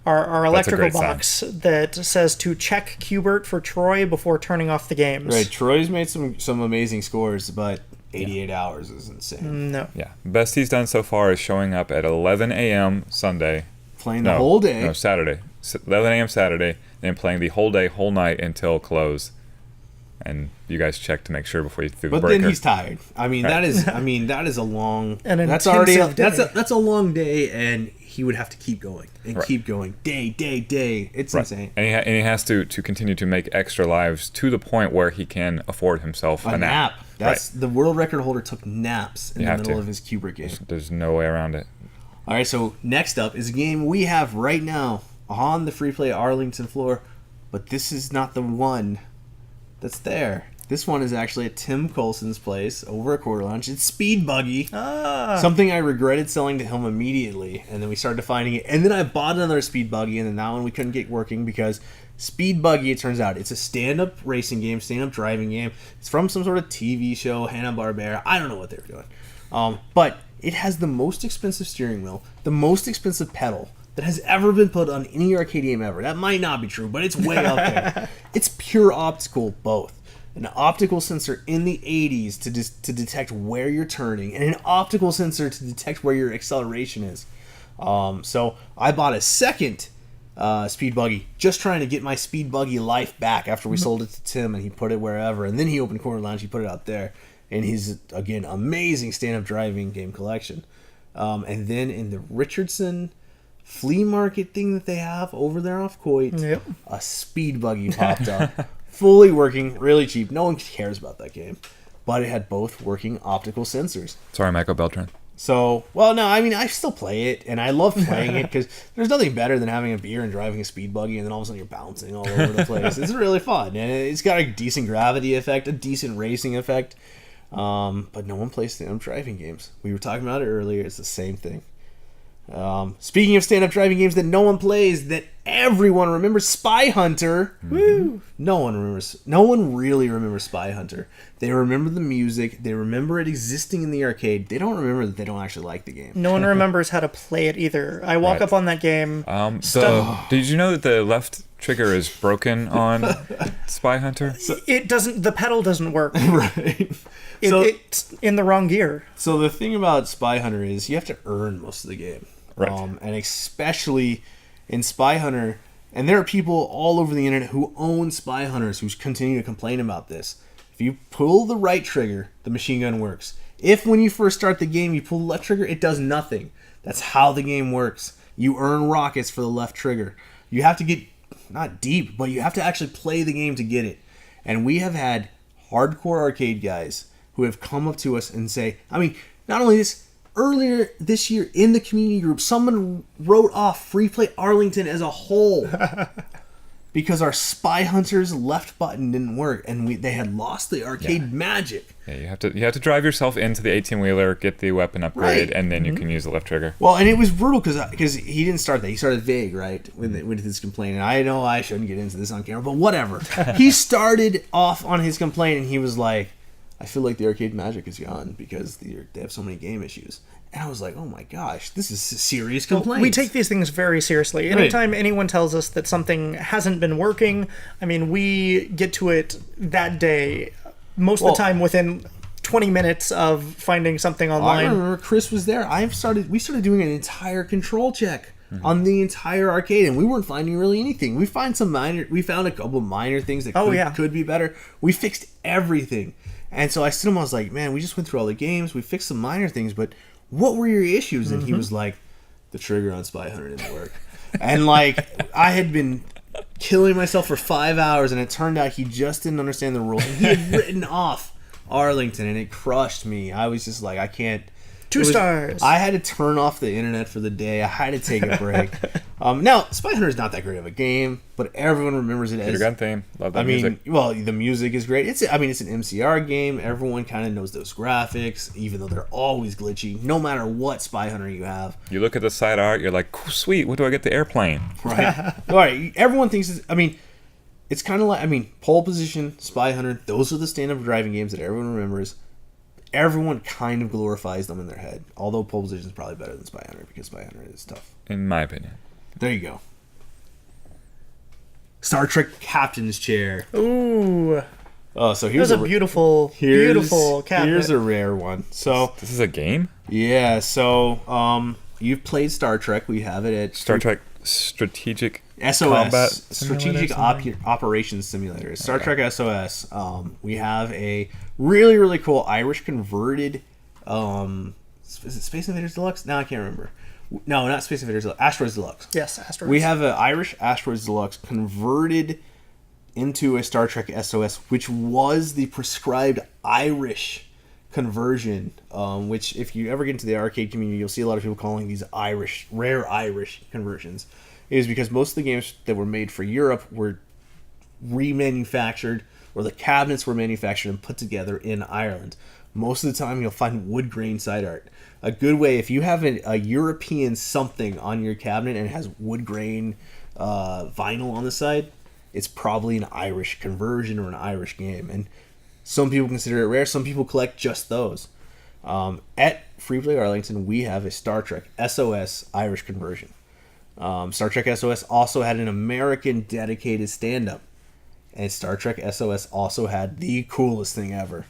our electrical box that says to check Q*bert for Troy before turning off the games. Right, Troy's made some amazing scores, but 88 hours is insane. No. Yeah, best he's done so far is showing up at 11 a.m. Sunday. Playing the whole day. No, Saturday. 11 a.m. Saturday, and playing the whole day, whole night until close. And you guys check to make sure before you threw the breaker. But then he's tired. I mean, that is a long. That's already that's a long day, and he would have to keep going and keep going day. It's insane. And he has to continue to make extra lives to the point where he can afford himself a nap. That's the world record holder took naps in the middle of his Q*bert game. There's no way around it. All right, so next up is a game we have right now on the free play Arlington floor, but this is not the one that's there. This one is actually at Tim Colson's place over at Quarter Lunch. It's Speed Buggy. Something I regretted selling to him immediately, and then we started finding it. And then I bought another Speed Buggy, and then that one we couldn't get working because Speed Buggy, it turns out, it's a stand-up racing game, stand-up driving game. It's from some sort of TV show, Hanna-Barbera. I don't know what they were doing. But it has the most expensive steering wheel, the most expensive pedal that has ever been put on any arcade game ever. That might not be true, but it's way up there. It's pure optical, both. an optical sensor in the 80s to detect where you're turning, and an optical sensor to detect where your acceleration is. So I bought a second speed buggy, just trying to get my speed buggy life back after we sold it to Tim, and he put it wherever, and then he opened Corner Lounge, he put it out there, and his, again, amazing stand-up driving game collection. And then in the Richardson flea market thing that they have over there off Coit, Yep. a speed buggy popped up, fully working, really cheap. No one cares about that game, but it had both working optical sensors. Sorry, Michael Beltran. So, well, no, I mean, I still play it, and I love playing it because there's nothing better than having a beer and driving a speed buggy, and then all of a sudden you're bouncing all over the place. It's really fun, and it's got a decent gravity effect, a decent racing effect, but no one plays stand-up driving games. We were talking about it earlier. It's the same thing. Speaking of stand-up driving games that no one plays, that everyone remembers, Spy Hunter. Mm-hmm. Woo! No one really remembers Spy Hunter. They remember the music. They remember it existing in the arcade. They don't remember that they don't actually like the game. No one remembers how to play it either. I walk up on that game. Did you know that the left trigger is broken on Spy Hunter? It doesn't. The pedal doesn't work. Right. It's in the wrong gear. So the thing about Spy Hunter is you have to earn most of the game. Right. And especially in Spy Hunter, and there are people all over the internet who own Spy Hunters who continue to complain about this. If you pull the right trigger, the machine gun works. If when you first start the game you pull the left trigger, it does nothing. That's how the game works. You earn rockets for the left trigger. You have to get, not deep, but you have to actually play the game to get it. And we have had hardcore arcade guys who have come up to us and say, I mean, not only this, earlier this year in the community group, someone wrote off Free Play Arlington as a whole because our Spy Hunter's left button didn't work, and they had lost the arcade magic. Yeah, you have to drive yourself into the 18-wheeler, get the weapon upgrade, Right. and then you can use the left trigger. Well, and it was brutal because he didn't start that. He started vague, right, with his complaint. And I know I shouldn't get into this on camera, but whatever. He started off on his complaint, and he was like, I feel like the arcade magic is gone because they have so many game issues. And I was like, oh my gosh, this is a serious complaint. We take these things very seriously. Anytime anyone tells us that something hasn't been working, I mean, we get to it that day, most of the time within 20 minutes of finding something online. I remember Chris was there. We started doing an entire control check on the entire arcade, and we weren't finding really anything. We found a couple minor things that could be better. We fixed everything. And so I stood him, I was like, man, we just went through all the games, we fixed some minor things, but what were your issues? And he was like, the trigger on Spy Hunter didn't work. And like, I had been killing myself for 5 hours, and it turned out he just didn't understand the rules. And he had written off Arlington, and it crushed me. I was just like, I can't. 2 stars. I had to turn off the internet for the day. I had to take a break. Now, Spy Hunter is not that great of a game, but everyone remembers it as... Your gun theme. Love that music. music. Well, the music is great. It's an MCR game. Everyone kind of knows those graphics, even though they're always glitchy, no matter what Spy Hunter you have. You look at the side art, you're like, cool, sweet, what do I get the airplane? Right. All right. Everyone thinks it's kind of like, Pole Position, Spy Hunter, those are the stand-up driving games that everyone remembers. Everyone kind of glorifies them in their head, although Pole Position is probably better than Spy Hunter because Spy Hunter is tough. In my opinion. There you go. Star Trek Captain's Chair. Ooh. Oh, so here's a beautiful cabinet. Here's a rare one. So This is a game? yeah, so you've played Star Trek. We have it at Star Trek Strategic SOS, Combat Strategic Simulator, Operations Simulator. Star Trek SOS. We have a really, really cool Irish converted. Is it Space Invaders Deluxe? No, I can't remember. No, not Space Invaders Deluxe. Asteroids Deluxe. Yes, Asteroids. We have an Irish Asteroids Deluxe converted into a Star Trek SOS, which was the prescribed Irish conversion, which if you ever get into the arcade community, you'll see a lot of people calling these rare Irish conversions. It is because most of the games that were made for Europe were remanufactured, or the cabinets were manufactured and put together in Ireland. Most of the time you'll find wood grain side art. A good way, if you have a European something on your cabinet and it has wood grain vinyl on the side, it's probably an Irish conversion or an Irish game. And some people consider it rare, some people collect just those. At Free Play Arlington, we have a Star Trek SOS Irish conversion. Star Trek SOS also had an American dedicated stand-up. And Star Trek SOS also had the coolest thing ever.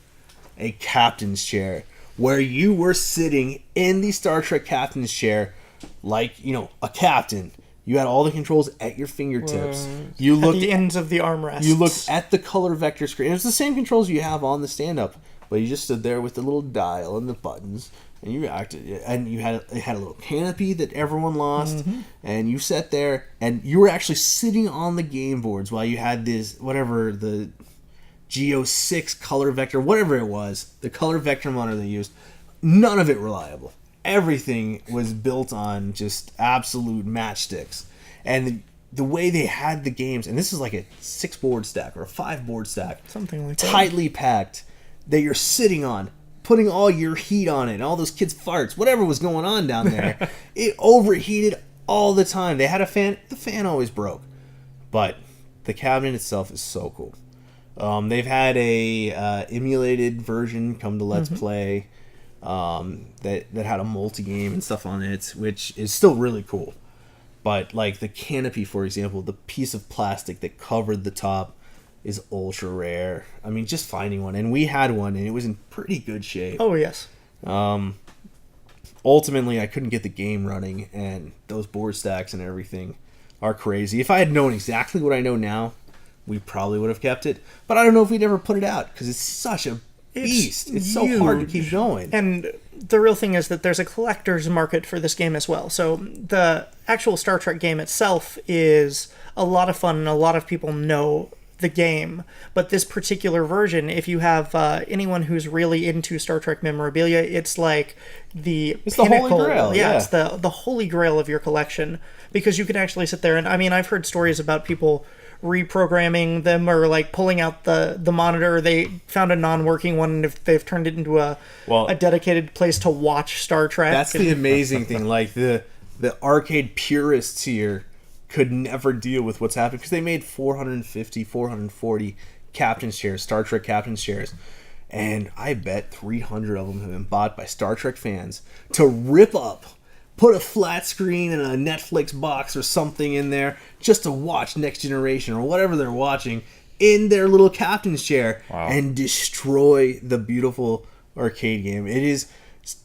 A captain's chair. Where you were sitting in the Star Trek captain's chair like, a captain. You had all the controls at your fingertips. You looked at the ends of the armrests. You looked at the color vector screen. It was the same controls you have on the stand-up, but you just stood there with the little dial and the buttons, and you acted. And it had a little canopy that everyone lost, and you sat there, and you were actually sitting on the game boards while you had this the Geo6 color vector, whatever it was, the color vector monitor they used. None of it reliable. Everything was built on just absolute matchsticks. And the way they had the games, and this is like a 6-board stack or a 5-board stack. Something like that. Tightly packed, that you're sitting on, putting all your heat on it, and all those kids' farts, whatever was going on down there. It overheated all the time. They had a fan. The fan always broke. But the cabinet itself is so cool. They've had a emulated version come to Let's Play. That had a multi-game and stuff on it, which is still really cool. But like the canopy, for example, the piece of plastic that covered the top is ultra rare. I mean, just finding one, and we had one, and it was in pretty good shape. Oh yes. Ultimately, I couldn't get the game running, and those board stacks and everything are crazy. If I had known exactly what I know now, we probably would have kept it. But I don't know if we'd ever put it out because it's such a beast. It's so hard to keep going. And the real thing is that there's a collector's market for this game as well. So the actual Star Trek game itself is a lot of fun, and a lot of people know the game. But this particular version, if you have anyone who's really into Star Trek memorabilia, it's like it's pinnacle. The Holy Grail. Yeah, it's the holy grail of your collection, because you can actually sit there and, I mean, I've heard stories about people reprogramming them or like pulling out the monitor. They found a non-working one, and if they've turned it into a dedicated place to watch Star Trek. That's the amazing thing. Like the arcade purists here could never deal with what's happening because they made 450, 440 captain's chairs, Star Trek captain's chairs. And I bet 300 of them have been bought by Star Trek fans to rip up, put a flat screen and a Netflix box or something in there just to watch Next Generation or whatever they're watching in their little captain's chair and destroy the beautiful arcade game. It is,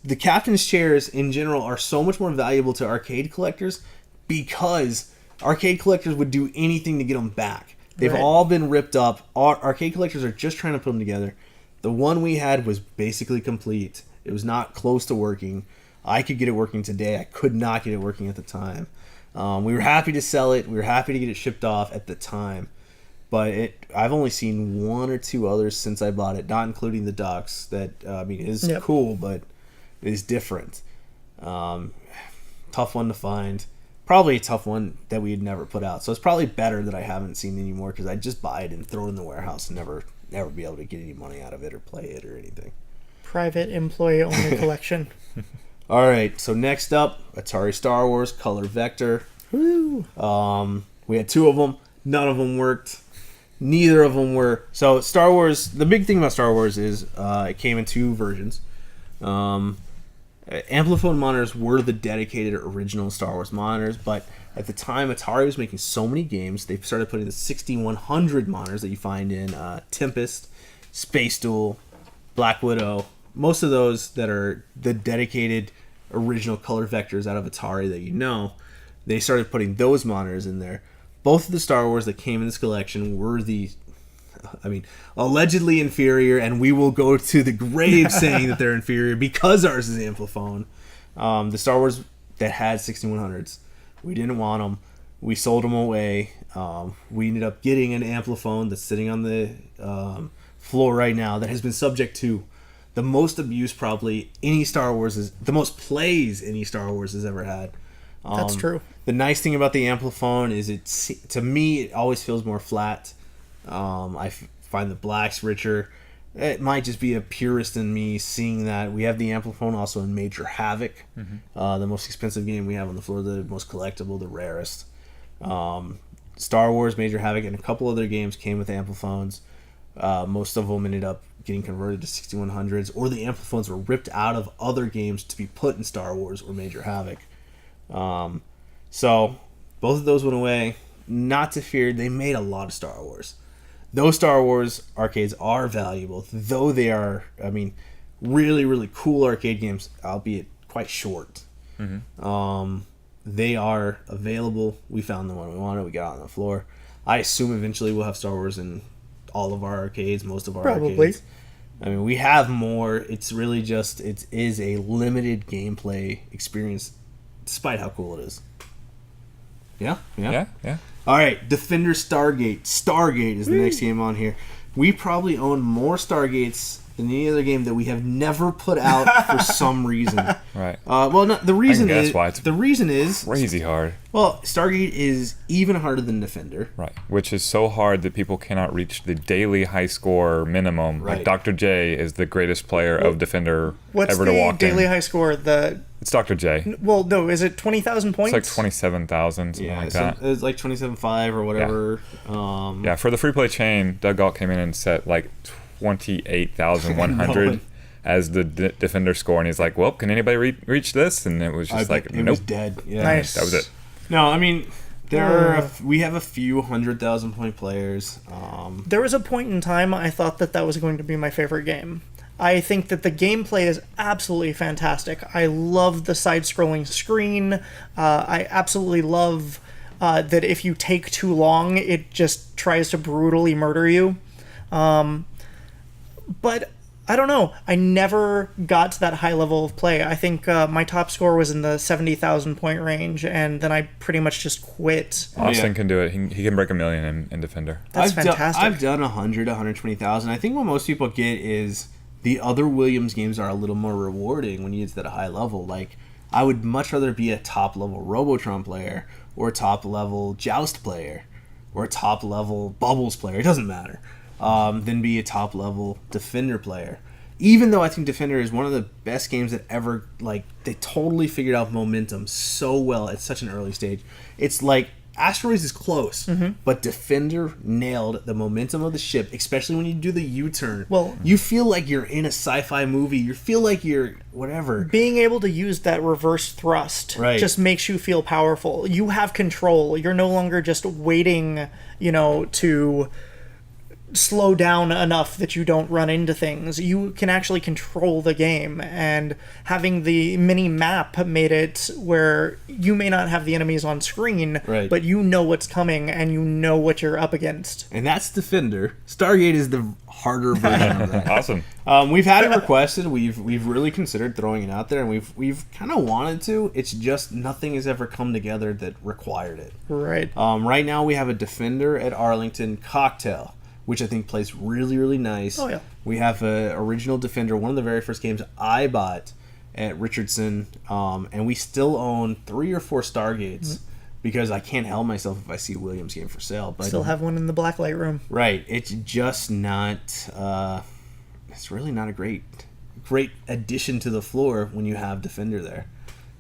the captain's chairs in general are so much more valuable to arcade collectors because arcade collectors would do anything to get them back. They've all been ripped up. Arcade collectors are just trying to put them together. The one we had was basically complete. It was not close to working. I could get it working today. I could not get it working at the time. We were happy to sell it. We were happy to get it shipped off at the time. But I've only seen one or two others since I bought it, not including the docks. That is cool, but it is different. Tough one to find. Probably a tough one that we had never put out. So it's probably better that I haven't seen anymore because I'd just buy it and throw it in the warehouse and never be able to get any money out of it or play it or anything. Private employee-only collection. All right, so next up, Atari Star Wars Color Vector. Woo! We had two of them. None of them worked. Neither of them were. So Star Wars, the big thing about Star Wars is it came in two versions. Ampliphone monitors were the dedicated original Star Wars monitors, but at the time Atari was making so many games, they started putting the 6100 monitors that you find in Tempest, Space Duel, Black Widow, most of those that are the dedicated original color vectors out of Atari that you know, they started putting those monitors in there. Both of the Star Wars that came in this collection were allegedly inferior, and we will go to the grave saying that they're inferior because ours is Ampliphone. The Star Wars that had 6100s, we didn't want them. We sold them away. We ended up getting an Ampliphone that's sitting on the floor right now that has been subject to the most abuse probably the most plays any Star Wars has ever had. That's true. The nice thing about the Ampliphone is to me, it always feels more flat. I find the blacks richer. It might just be a purist in me seeing that. We have the Ampliphone also in Major Havoc, the most expensive game we have on the floor, the most collectible, the rarest. Star Wars, Major Havoc, and a couple other games came with Ampliphones. Most of them ended up getting converted to 6100s, or the Ampliphones were ripped out of other games to be put in Star Wars or Major Havoc. So both of those went away. Not to fear, they made a lot of Star Wars. those Star Wars arcades are valuable, though they are, I mean, really, really cool arcade games, albeit quite short. They are available. We found the one we wanted. We got on the floor. I assume eventually we'll have Star Wars in all of our arcades, most of our arcades. I mean, we have more. It's really just, it is a limited gameplay experience, despite how cool it is. Yeah? Yeah. All right, Defender Stargate. Stargate is the next game on here. We probably own more Stargates than any other game that we have never put out for some reason. Right. Well, no, the reason guess is why it's the reason is crazy hard. Well, Stargate is even harder than Defender. Right. Which is so hard that people cannot reach the daily high score minimum. Right. Like Dr. J is the greatest player of Defender What's ever to the walk daily in. high score? It's Dr. J. Well, no, is it 20,000 points? It's like 27,000, something like that. It's like 27.5 or whatever. Yeah, for the free play chain, Doug Galt came in and set like 28,100 as the Defender score, and he's like, "Well, can anybody reach this?" And it was just like, it "Nope, was dead." Yeah. Nice. that was it." No, I mean we have a few 100,000 point players. There was a point in time I thought that was going to be my favorite game. I think that the gameplay is absolutely fantastic. I love the side-scrolling screen. I absolutely love that if you take too long, it just tries to brutally murder you. But I don't know. I never got to that high level of play. I think my top score was in the 70,000 point range, and then I pretty much just quit. Austin can do it. He can break 1 million in Defender. That's fantastic. I've done 100, 120,000. I think what most people get is the other Williams games are a little more rewarding when you get to that high level. Like, I would much rather be a top level Robotron player, or a top level Joust player, or a top level Bubbles player. It doesn't matter. Than be a top level Defender player. Even though I think Defender is one of the best games that ever, like, they totally figured out momentum so well at such an early stage. It's like Asteroids is close, but Defender nailed the momentum of the ship, especially when you do the U-turn. Well, you feel like you're in a sci-fi movie. You feel like you're whatever. Being able to use that reverse thrust just makes you feel powerful. You have control. You're no longer just waiting, to slow down enough that you don't run into things. You can actually control the game, and having the mini map made it where you may not have the enemies on screen, but you know what's coming and you know what you're up against. And that's Defender. Stargate is the harder version of that. Awesome. We've had it requested. We've really considered throwing it out there, and we've kind of wanted to. It's just nothing has ever come together that required it. Right. Right now we have a Defender at Arlington Cocktail, which I think plays really, really nice. Oh, yeah. We have a original Defender, one of the very first games I bought at Richardson, and we still own 3 or 4 Stargates because I can't help myself if I see a Williams game for sale. But still have one in the blacklight room. Right. It's just not... it's really not a great addition to the floor when you have Defender there.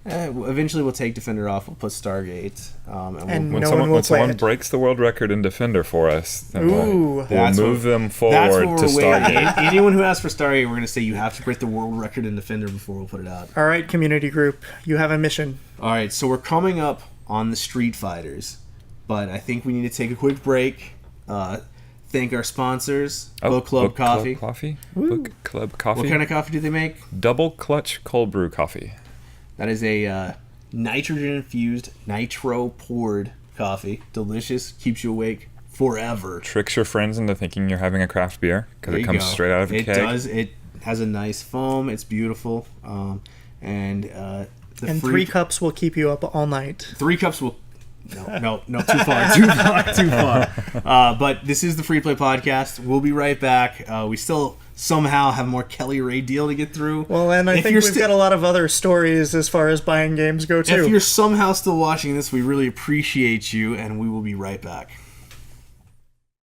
Eventually we'll take Defender off, we'll put Stargate, And When no one will play someone it. breaks the world record in Defender for us, then Ooh. we'll move them that's forward what to we're waiting. Stargate. Anyone who asks for Stargate, we're going to say you have to break the world record in Defender before we'll put it out. All right, community group, you have a mission. All right, so we're coming up on the Street Fighters, but I think we need to take a quick break. Thank our sponsors, Book Club Coffee. Book Club Coffee. What kind of coffee do they make? Double Clutch Cold Brew Coffee. That is a nitrogen-infused, nitro-poured coffee. Delicious, keeps you awake forever. Tricks your friends into thinking you're having a craft beer because There it you comes go. straight out of a It keg. does. It has a nice foam. It's beautiful. And 3 cups will keep you up all night. 3 cups will... No, too far. But this is the Free Play Podcast. We'll be right back. We still somehow have more Kelly Ray deal to get through. Well, and I If think you're we've got a lot of other stories as far as buying games go, too. If you're somehow still watching this, we really appreciate you, and we will be right back.